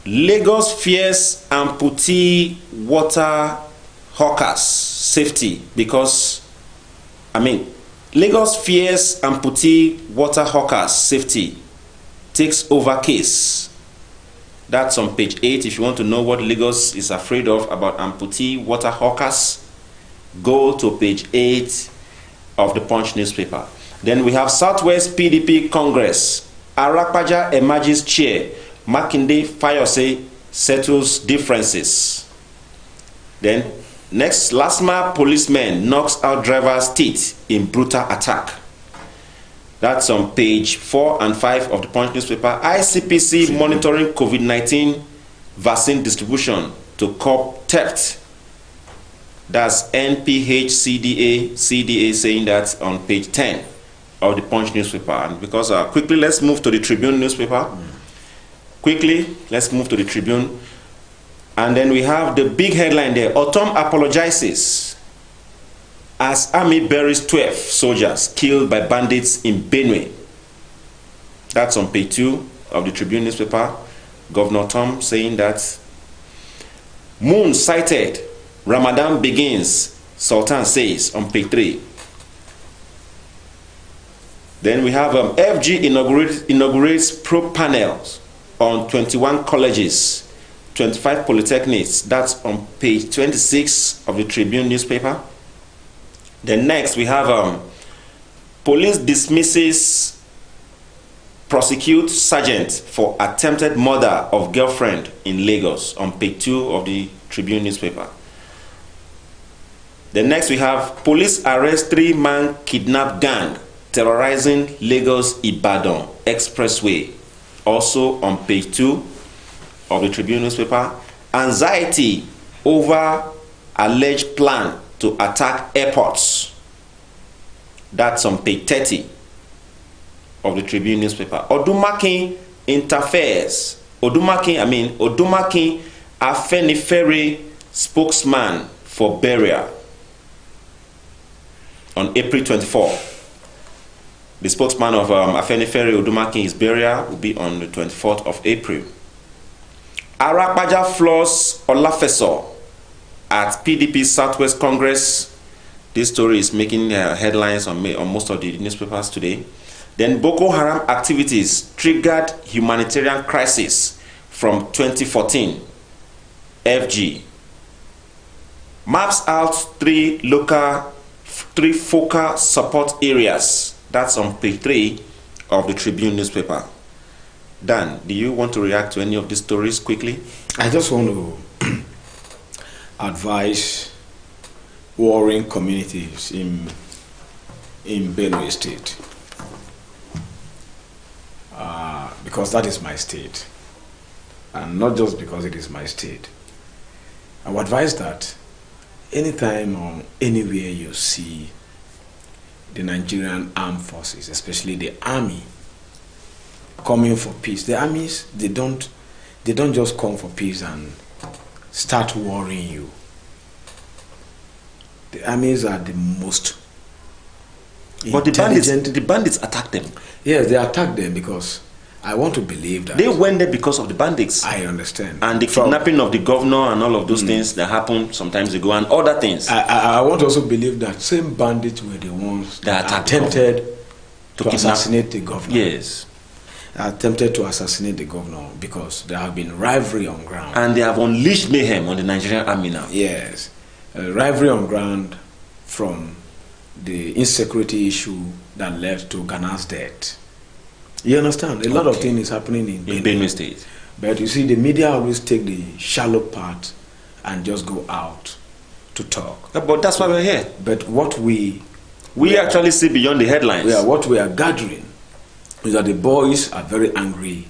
Lagos fears amputee water hawkers safety because, Lagos fears amputee water hawkers safety takes over case. That's on page 8. If you want to know what Lagos is afraid of about amputee water hawkers, go to page 8 of the Punch newspaper. Then we have Southwest PDP Congress Arakpaja emerges chair. Makinde Fayose settles differences. Then, next, Lasma policeman knocks out driver's teeth in brutal attack. That's on page 4 and 5 of the Punch newspaper. ICPC monitoring COVID-19 vaccine distribution to curb theft. That's CDA saying that on page 10 of the Punch newspaper. And because quickly, let's move to the Tribune newspaper. Quickly, let's move to the Tribune. And then we have the big headline there. Otom apologizes as army buries 12 soldiers killed by bandits in Benue. That's on page 2 of the Tribune newspaper. Governor Tom saying that Moon cited, Ramadan begins, Sultan says on page 3. Then we have FG inaugurates probe panels on 21 colleges, 25 polytechnics. That's on page 26 of the Tribune newspaper. Then next we have police dismisses prosecute sergeant for attempted murder of girlfriend in Lagos on page 2 of the Tribune newspaper. Then next we have police arrest 3-man kidnap gang terrorizing Lagos Ibadan expressway, also on page 2 of the Tribune newspaper. Anxiety over alleged plan to attack airports. That's on page 30 of the Tribune newspaper. Odumakin interferes. Odumakin Afenifere spokesman for burial on April 24. The spokesman of Afenifere Odumakin, his burial will be on the 24th of April. Arakpaja floors Olafeso at PDP Southwest Congress. This story is making headlines on most of the newspapers today. Then Boko Haram activities triggered humanitarian crisis from 2014. FG maps out three focal support areas. That's on page 3 of the Tribune newspaper. Dan, do you want to react to any of these stories quickly? I just want to advise warring communities in Benue State, because that is my state, and not just because it is my state. I would advise that anytime or anywhere you see the Nigerian armed forces, especially the army, coming for peace, the armies, they don't just come for peace and start worrying you. The armies are the most But the bandits attacked them. Yes, they attacked them because I want to believe that they went there because of the bandits. I understand. And the kidnapping of the governor and all of those things that happened some times ago and other things. I want to also believe that same bandits were the ones that attempted to assassinate the governor. Yes. Attempted to assassinate the governor because there have been rivalry on ground. And they have unleashed mayhem on the Nigerian army now. Yes. Rivalry on ground from the insecurity issue that led to Ghana's death. You understand? A lot of things is happening in Benue State. But you see, the media always take the shallow part and just go out to talk. But that's why we're here. But what we actually see beyond the headlines. Yeah, what we are gathering is that the boys are very angry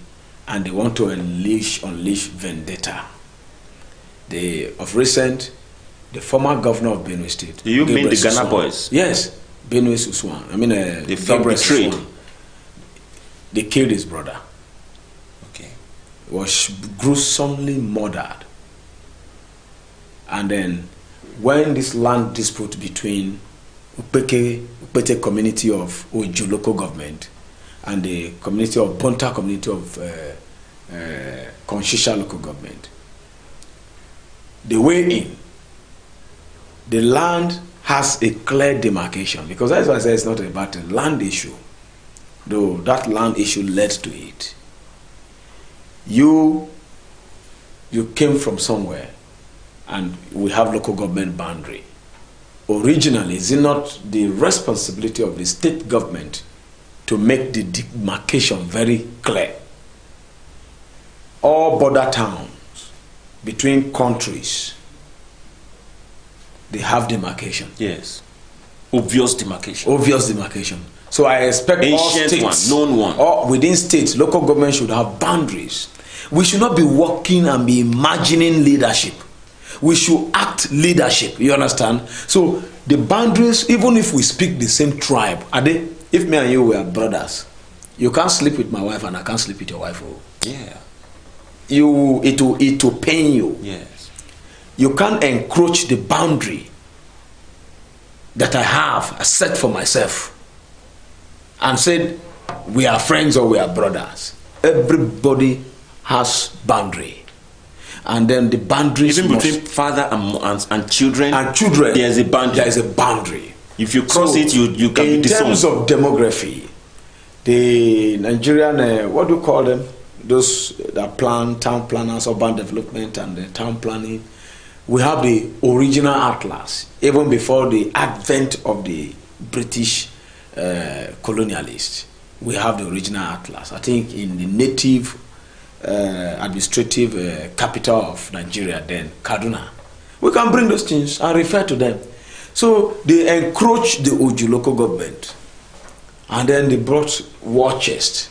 and they want to unleash vendetta. Of recent, the former governor of Benue State. Do you mean the Ghana boys? Yes, Benue Suswan. I mean, they felt betrayed. They killed his brother. Okay. He was gruesomely murdered. And then, when this land dispute between Upete community of Oju local government and the community of Bonta community of Konshisha local government, the way in, the land has a clear demarcation, because that's why I say it's not about a land issue, though that land issue led to it. You came from somewhere and we have local government boundary. Originally, is it not the responsibility of the state government to make the demarcation very clear. All border towns between countries, they have demarcation. Yes. Obvious demarcation. Obvious demarcation. So I expect all states, known one. or within states, local government should have boundaries. We should not be working and be imagining leadership. We should act leadership. You understand? So the boundaries, even if we speak the same tribe, are they? If me and you were brothers, you can't sleep with my wife and I can't sleep with your wife. Oh. Yeah. It will pain you. Yes. You can't encroach the boundary that I have set for myself and said we are friends or we are brothers. Everybody has boundary, and then the boundaries even between father and children. And children, there is a boundary. There is a boundary. If you cross it, you can be disowned. In terms of demography, the Nigerian, what do you call them? Those that plan, town planners, urban development, and the town planning. We have the original atlas, even before the advent of the British colonialists. We have the original atlas. I think in the native administrative capital of Nigeria then, Kaduna. We can bring those things and refer to them. So they encroached the Oju local government, and then they brought war chest.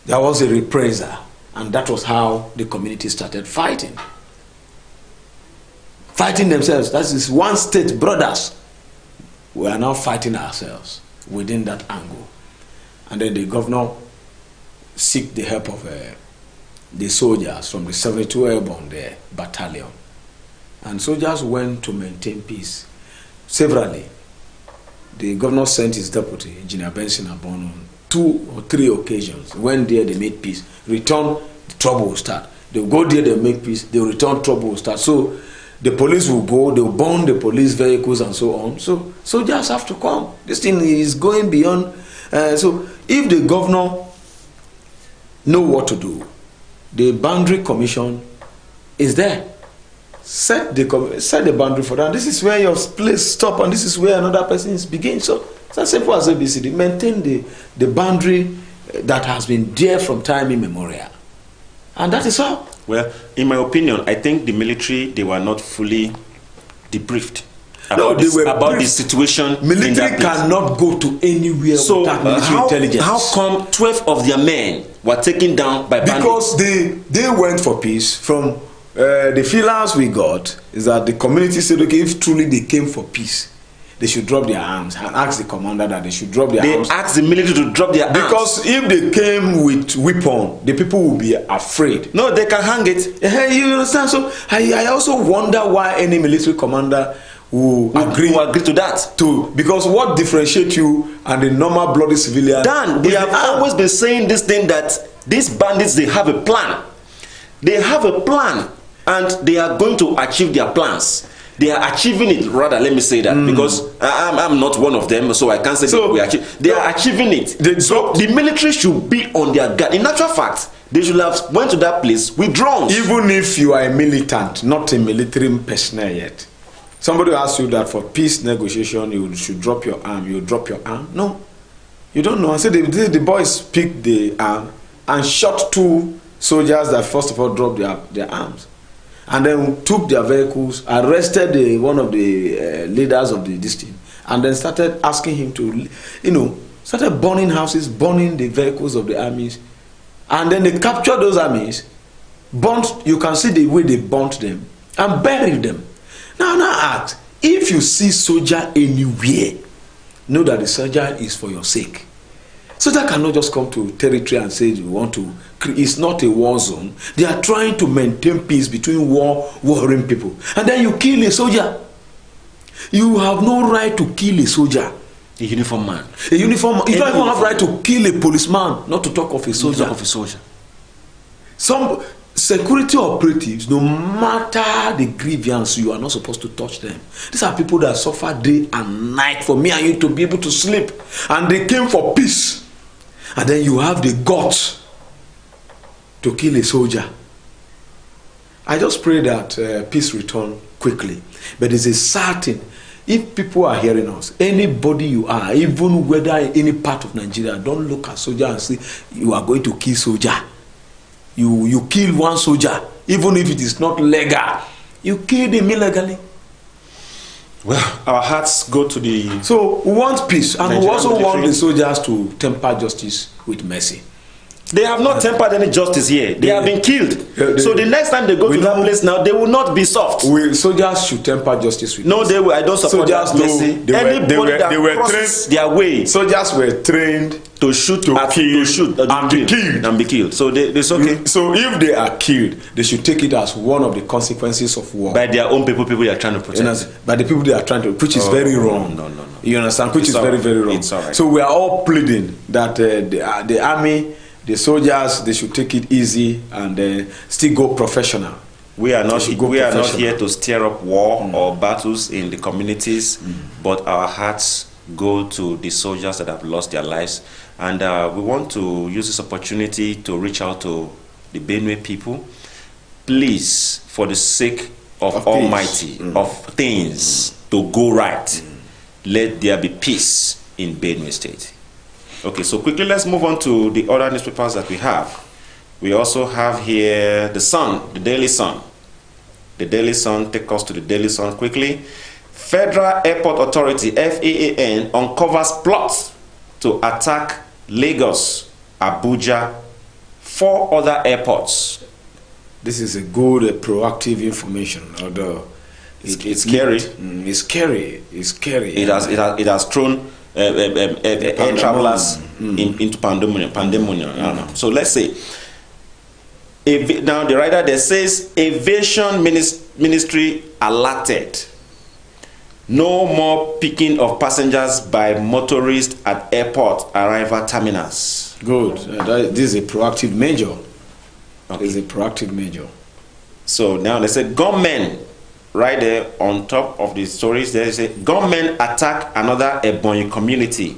There was a reprisal, and that was how the community started fighting. Fighting themselves. That is one state brothers. We are now fighting ourselves within that angle. And then the governor seek the help of the soldiers from the 72 Airborne battalion. And soldiers went to maintain peace. Severally, the governor sent his deputy, Engineer Benson Abon, on 2 or 3 occasions. When there, they made peace. Return, the trouble will start. They'll go there, they'll make peace. They'll return, trouble will start. So the police will go, they'll burn the police vehicles and so on. So soldiers have to come. This thing is going beyond. So if the governor know what to do, the boundary commission is there. Set the boundary for that. This is where your place stop, and this is where another person begins. So it's as simple as ABCD. Maintain the boundary that has been there from time immemorial, and that is all. Well, in my opinion, I think the military, they were not fully debriefed about the situation. Military cannot go to anywhere without military intelligence. How come 12 of their men were taken down by bandits? Because they went for peace. From the feelers we got is that the community said, okay, if truly they came for peace, they should drop their arms, and ask the commander that they should drop their arms. They asked the military to drop their arms. Because if they came with weapon, the people will be afraid. No, they can hang it. You understand? So I also wonder why any military commander will agree to that. Because what differentiates you and the normal bloody civilian? Dan, we have always been saying this thing, that these bandits, they have a plan. They have a plan, and they are going to achieve their plans. They are achieving it, rather, let me say that, because I'm not one of them, so I can't say they achieve. They are achieving it. So the military should be on their guard. In actual fact, they should have went to that place with drones. Even if you are a militant, not a military personnel yet, somebody asks you that for peace negotiation you should drop your arm, you drop your arm. No, you don't know. I said the boys picked the arm and shot 2 soldiers that first of all dropped their arms, and then took their vehicles, arrested one of the leaders of the district, and then started asking him to, started burning houses, burning the vehicles of the armies, and then they captured those armies, burnt. You can see the way they burnt them and buried them. Now ask, if you see soldier anywhere, know that the soldier is for your sake. Soldier cannot just come to territory and say you want to. It's not a war zone. They are trying to maintain peace between warring people, and then you kill a soldier. You have no right to kill a soldier. A uniform man. A uniform man. You don't even have right to kill a policeman. Not to talk of a soldier. Some security operatives, no matter the grievance, you are not supposed to touch them. These are people that suffer day and night for me and you to be able to sleep, and they came for peace, and then you have the guts to kill a soldier. I just pray that peace return quickly, but it's a certain if people are hearing us, anybody you are, even whether in any part of Nigeria, don't look at soldier and say you are going to kill soldier. You kill one soldier, even if it is not legal. You killed him illegally. Well, our hearts go to the... So we want peace, and Nigerian we also military. want the soldiers to temper justice with mercy. They have not tempered any justice here. They have been killed. So the next time they go to that place now, they will not be soft. Soldiers should temper justice with No, mercy. they will. I don't support Soldiers that. Mercy. Anybody that crosses their way Soldiers were trained to shoot, to kill, and be killed. and be killed. So it's okay. So if they are killed, they should take it as one of the consequences of war. By their own people they are trying to protect. By the people they are trying to, which is very wrong. No. You understand? Which is very, very wrong. It's all right. So we are all pleading that the army, the soldiers, they should take it easy and still go professional. We are not here to stir up war or battles in the communities, but our hearts go to the soldiers that have lost their lives. And we want to use this opportunity to reach out to the Benue people. Please, for the sake of Almighty, of things to go right, let there be peace in Benue State. Okay, so quickly let's move on to the other newspapers that we have. We also have here the Sun, the Daily Sun. The Daily Sun, take us to the Daily Sun quickly. Federal Airport Authority, FAAN, uncovers plot to attack Lagos, Abuja, 4 other airports. This is a good proactive information, although it's scary. It's scary. It's scary. It has thrown air travelers into pandemonium. So let's say, now the writer there says, Aviation Ministry alerted. No more picking of passengers by motorists at airport arrival terminals. Good. This is a proactive measure. Okay. It's a proactive measure. So now they say gunmen, right there on top of the stories, there is a gunmen attack another Ebonyi community.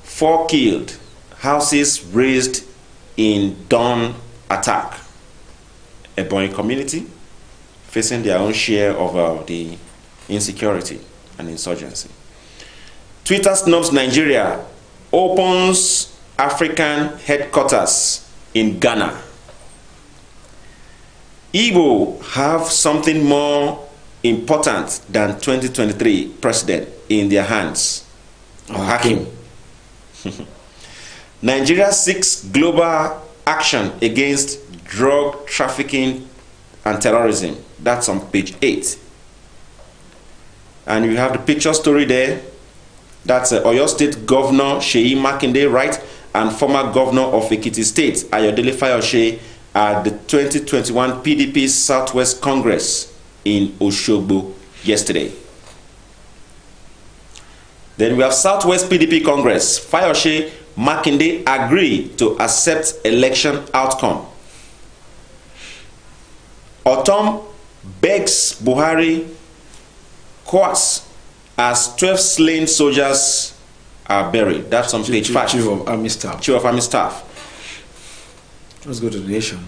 4 killed, houses razed in dawn attack. Ebonyi community facing their own share of the insecurity and insurgency. Twitter snubs Nigeria, opens African headquarters in Ghana. Igbo have something more important than 2023 president in their hands. Hakim. Nigeria seeks global action against drug trafficking and terrorism. That's on page 8. And you have the picture story there. That's Oyo State Governor Seyi Makinde, right? And former Governor of Ekiti State, Ayodele Fayose, at the 2021 PDP Southwest Congress in Oshogbo yesterday. Then we have Southwest PDP Congress. Fayose, Makinde agree to accept election outcome. Otom begs Buhari courts as 12 slain soldiers are buried. That's on page 5. Chief of Army Staff. Chief of Army Staff. Let's go to the nation.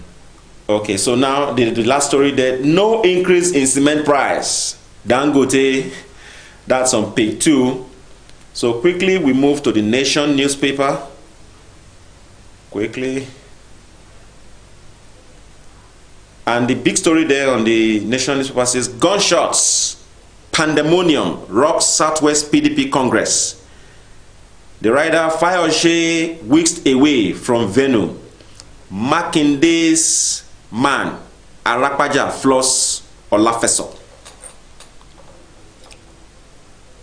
Okay, so now the last story there. No increase in cement price. Dangote. That's on page 2. So quickly we move to the Nation newspaper. Quickly. And the big story there on the Nation newspaper says gunshots. Pandemonium rocks Southwest PDP Congress. The writer Fayose whisked away from venue. Makinde's man Arapaja floss Olafeso.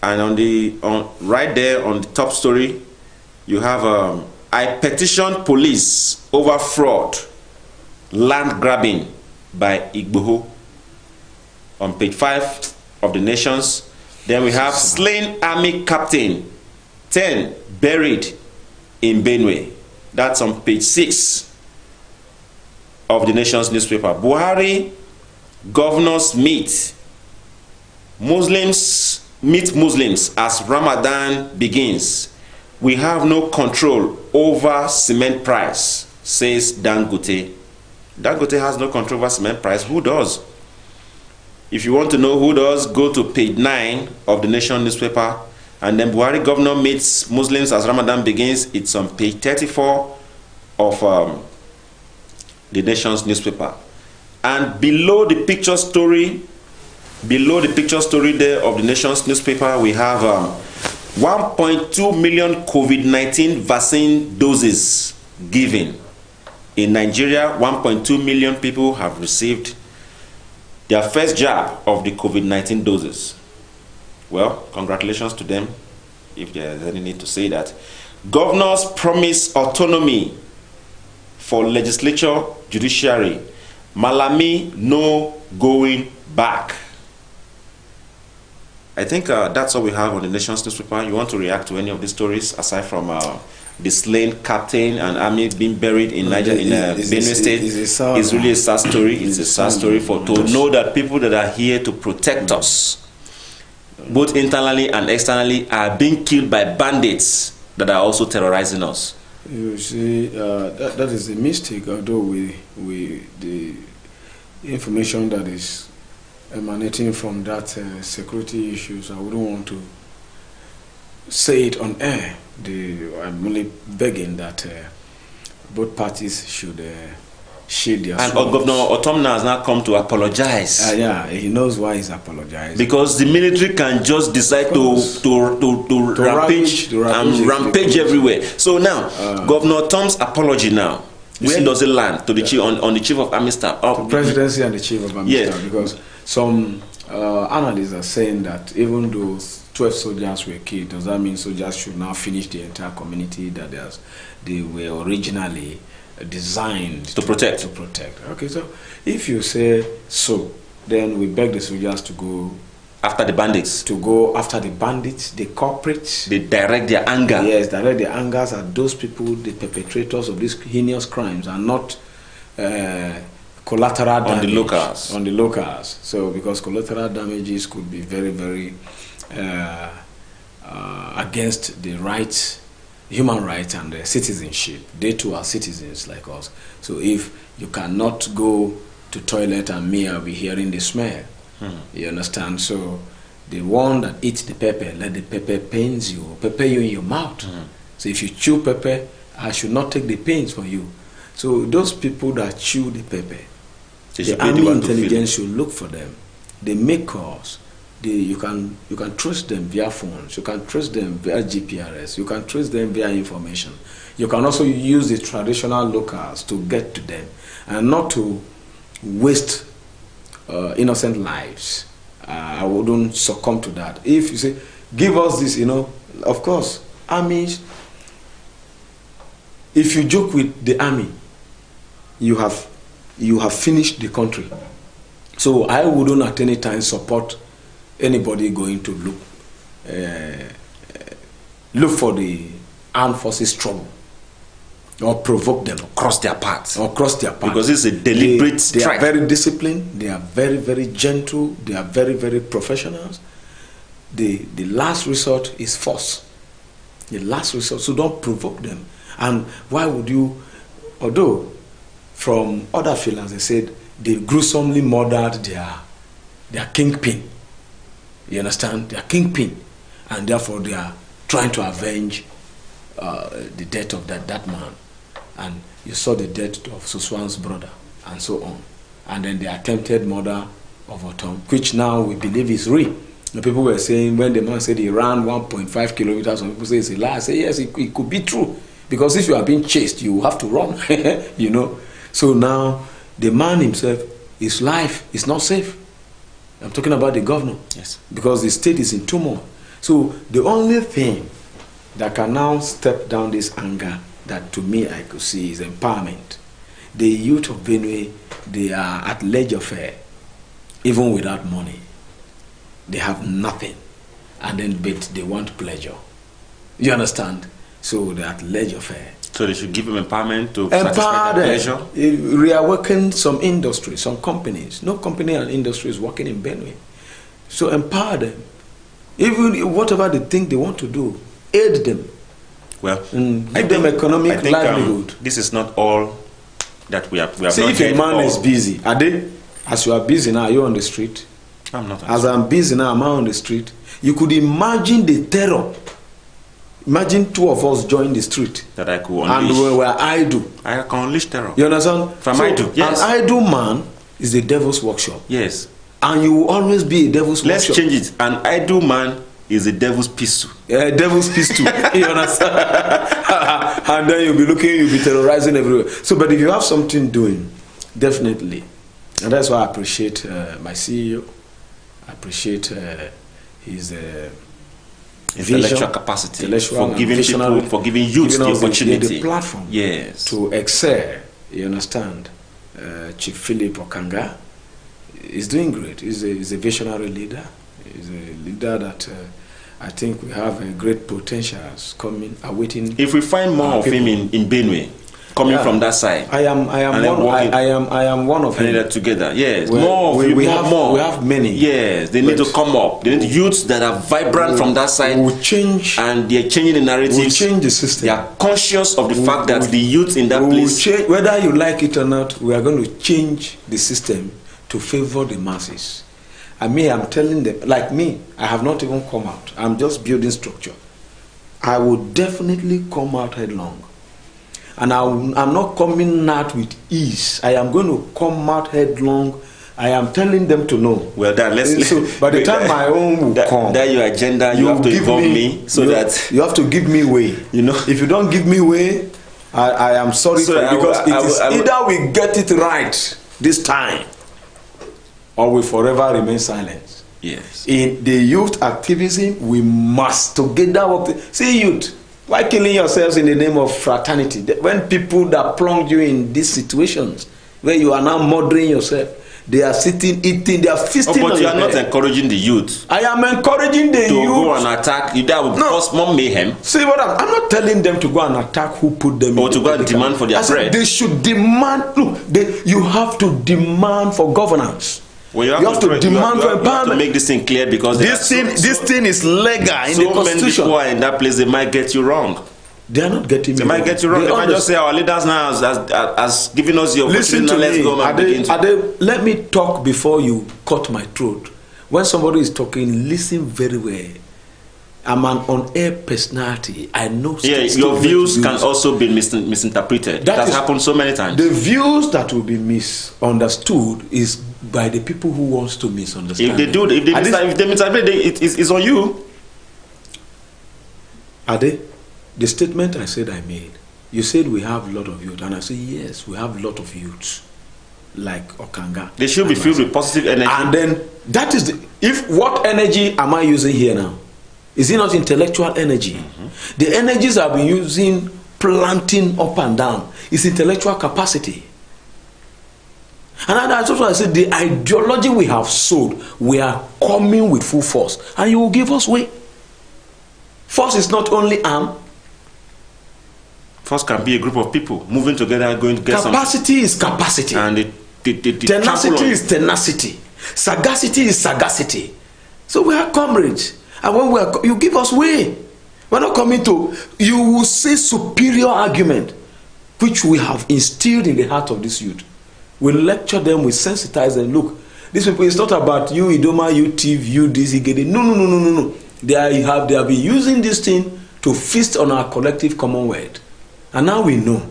And right there on the top story, you have I petition police over fraud, land grabbing by Igboho. On page 5 of the Nations. Then we have slain army captain 10 buried in Benue. That's on page 6 of the Nation's newspaper. Buhari, governors meet. Muslims meet Muslims as Ramadan begins. We have no control over cement price, says Dangote. Dangote has no control over cement price. Who does? If you want to know who does, go to page 9 of the Nation newspaper. And then Buhari governor meets Muslims as Ramadan begins. It's on page 34 of the Nation's newspaper. And below the picture story there of the Nation's newspaper, we have 1.2 million COVID-19 vaccine doses given. In Nigeria, 1.2 million people have received their first jab of the COVID-19 doses. Well, congratulations to them, if there's any need to say that. Governors promise autonomy for legislature, judiciary. Malami, no going back. I think that's all we have on the Nation's newspaper. You want to react to any of these stories, aside from the slain captain and army being buried in Niger, in Benue State? It's really a sad story. It's a sad story to know that people that are here to protect us, both internally and externally, are being killed by bandits that are also terrorizing us. You see, that is a mistake, although the information that is emanating from that security issues, I wouldn't want to say it on air. I'm only begging that both parties should shield their And swords. Governor Otomna has now come to apologize. Yeah, he knows why he's apologizing. Because the military can just decide to rampage everywhere. So now, Governor Tom's apology now, where does it land? To the chief, on the chief of army staff? The presidency and the chief of army staff, because some analysts are saying that even though 12 soldiers were killed, does that mean soldiers should now finish the entire community that they were originally designed to protect? Okay, so if you say so, then we beg the soldiers to go after the bandits. To go after the bandits, the culprits. They direct their anger. Yes, direct their angers at those people, the perpetrators of these heinous crimes, and not collateral damage on the locals. So because collateral damages could be very, very against the rights, human rights, and citizenship. They too are citizens like us. So if you cannot go to toilet and me, I'll be hearing the smell. You understand? So the one that eats the pepper, let the pepper pains you, pepper you in your mouth. So if you chew pepper, I should not take the pains for you. So those people that chew the pepper, the army intelligence should look for them. They make calls. You can trace them via phones. You can trace them via GPRS. You can trace them via information. You can also use the traditional locals to get to them, and not to waste innocent lives. I wouldn't succumb to that. If you say, give us this, of course, armies, if you joke with the army, you have finished the country. So I wouldn't at any time support anybody going to look for the armed forces trouble, or provoke them, cross their path, because it's a deliberate strike. They are very disciplined. They are very, very gentle. They are very, very professionals. The last resort is force. The last resort. So don't provoke them. And why would you? Although from other feelings they said they gruesomely murdered their kingpin. You understand? Their kingpin, and therefore they are trying to avenge the death of that man. And you saw the death of Suswan's brother, and so on. And then the attempted murder of Otom, which now we believe is real. The people were saying, when the man said he ran 1.5 kilometers, some people say it's a lie. I say, yes, it could be true. Because if you are being chased, you have to run, So now, the man himself, his life is not safe. I'm talking about the governor. Yes. Because the state is in turmoil. So the only thing that can now step down this anger, that to me I could see, is empowerment. The youth of Benue, they are at leisure-fare, even without money. They have nothing, and then but they want pleasure. You understand? So they're at leisure-fare. So they should give them empowerment to empower them. Pleasure. Reawaken some industries, some companies. No company and industry is working in Benue. So empower them. Even whatever they think they want to do, aid them. Well, give them economic livelihood. This is not all that we have. See, if a man is busy, as you are busy now, are you on the street? I'm not. As I'm busy now, I'm out on the street. You could imagine the terror. Imagine two of us join the street. That I could unleash. And we were idle. I can unleash terror. You understand? From idle, yes. An idle man is the devil's workshop. Yes. And you will always be a devil's workshop. Let's change it. An idle man is a devil's pistol. Yeah, devil's pistol. You understand? And then you'll be looking, you'll be terrorizing everywhere. So, but if you have something doing, definitely. And that's why I appreciate my CEO. I appreciate his intellectual capacity, intellectual for giving people, for giving youth the opportunity, the platform, yes, to excel. You understand? Chief Philip Okanga is doing great. He's a visionary leader. He's a leader that I think we have a great potentials coming, awaiting. If we find more of him in Benue, coming from that side, I am one of them. And together, yes, we have many. Yes, they need to come up. They need youths that are vibrant from that side. Will change, and they are changing the narrative. Will change the system. They are conscious of the fact that the youth in that place, change, whether you like it or not, we are going to change the system to favor the masses. I mean, I'm telling them, like me, I have not even come out. I'm just building structure. I will definitely come out headlong. And I'm not coming out with ease. I am going to come out headlong. I am telling them to know. Well, so by the time my own will come, that your agenda, you have to involve me, so that you have to give me way. You know, if you don't give me way, I am sorry for it, because either we get it right this time, or we forever remain silent. Yes. In the youth activism, we must together work. See, youth, why killing yourselves in the name of fraternity? When people that plunged you in these situations, where you are now murdering yourself, they are sitting, eating, they are feasting on but you are not head. encouraging the youth. I am encouraging the youth to go and attack. That will cause more mayhem. See what I'm not telling them to go and attack who put them. Or to go and demand for their bread. They should demand. Look, you have to demand for governance. Well, you have to demand for empowerment. You have to make this thing clear, because this thing is legal in the Constitution. So many people are in that place, they might get you wrong. They are not getting me wrong. They might get you wrong. They might just say our leaders now has given us the opportunity. Listen to me. Let's go and begin to. Let me talk before you cut my throat. When somebody is talking, listen very well. I'm an on-air personality. I know. Yeah, your views can also be misinterpreted. That has happened so many times. The views that will be misunderstood is by the people who wants to misunderstand. If they do, if they misinterpret, it's on you. Are they? The statement I said I made, you said we have a lot of youth, and I said yes, we have a lot of youths like Okanga. They should be filled with positive energy. And then that is what energy am I using here now? Is it not intellectual energy? Mm-hmm. The energies I've been using, planting up and down, is intellectual capacity. And that's what I said, the ideology we have sold, we are coming with full force, and you will give us way. Force is not only arm. Force can be a group of people moving together, going to get capacity is capacity. And tenacity is tenacity. Sagacity is sagacity. So we are comrades. And when you give us way, we're not coming to, you will say superior argument, which we have instilled in the heart of this youth. We lecture them, we sensitize them. Look, these people, it's not about you Idoma, you thief, you this, you get it. No. They have been using this thing to feast on our collective commonwealth. And now we know.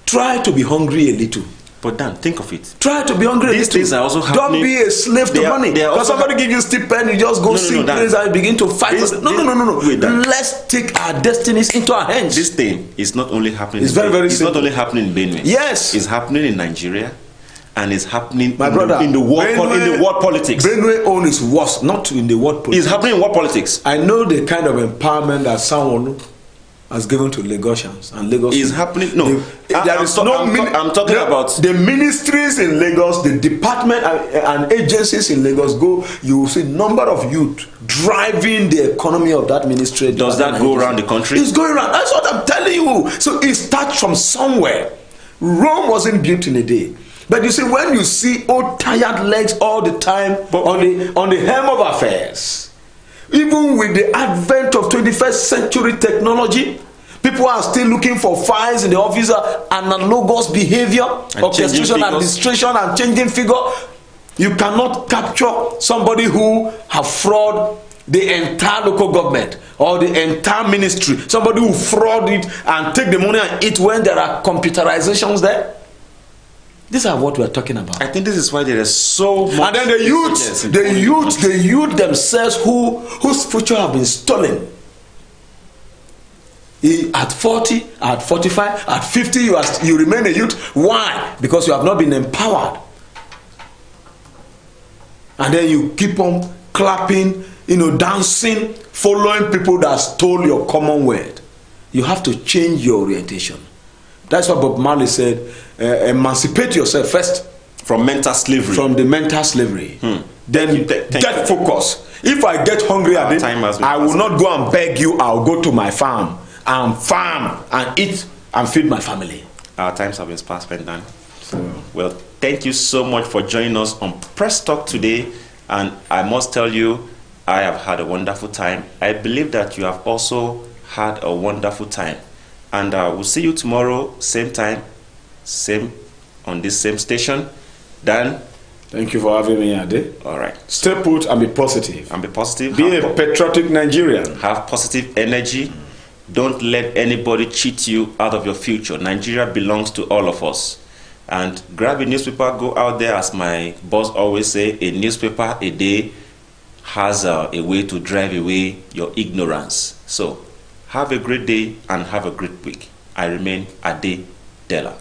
Try to be hungry a little. But Dan, think of it. Try to be hungry. These things are also happening. Don't be a slave to money. Because somebody give you stipend, you just go sing praise and begin to fight. No. Wait, let's take our destinies into our hands. This thing is not only happening. It's very simple. Not only happening in Benue. Yes. It's happening in Nigeria, and it's happening in the world politics. Benue own is worse, not in the world politics. It's happening in world politics. I know the kind of empowerment that someone has given to Lagosians, and Lagos is happening. No, I'm talking about the ministries in Lagos, the department and agencies in Lagos. You will see number of youth driving the economy of that ministry. Does that go around the country? It's going around. That's what I'm telling you. So it starts from somewhere. Rome wasn't built in a day. But you see, when you see old tired legs all the time on the helm of affairs, even with the advent of 21st century technology, people are still looking for files in the office, analogous behavior, orchestration, administration, and changing figure. You cannot capture somebody who have fraud the entire local government or the entire ministry. Somebody who fraud it and take the money and eat when there are computerizations there. These are what we are talking about. I think this is why there is so much. And then the youth themselves whose future have been stolen. At 40, at 45, at 50, you remain a youth. Why? Because you have not been empowered. And then you keep on clapping, dancing, following people that stole your commonwealth. You have to change your orientation. That's what Bob Marley said. Emancipate yourself first from mental slavery. From the mental slavery. Then get focus. If I get hungry, I will not go and beg you. I'll go to my farm and eat and feed my family. Our times have been spent done. Well, thank you so much for joining us on Press Talk today. And I must tell you, I have had a wonderful time. I believe that you have also had a wonderful time. And we'll see you tomorrow, same time, same on this same station. Dan, thank you for having me, Ade. All right. Stay put and be positive. And be positive. Be a patriotic Nigerian. Have positive energy. Don't let anybody cheat you out of your future. Nigeria belongs to all of us. And grab a newspaper, go out there, as my boss always say, a newspaper a day has a way to drive away your ignorance. So, have a great day and have a great week. I remain Ade Della.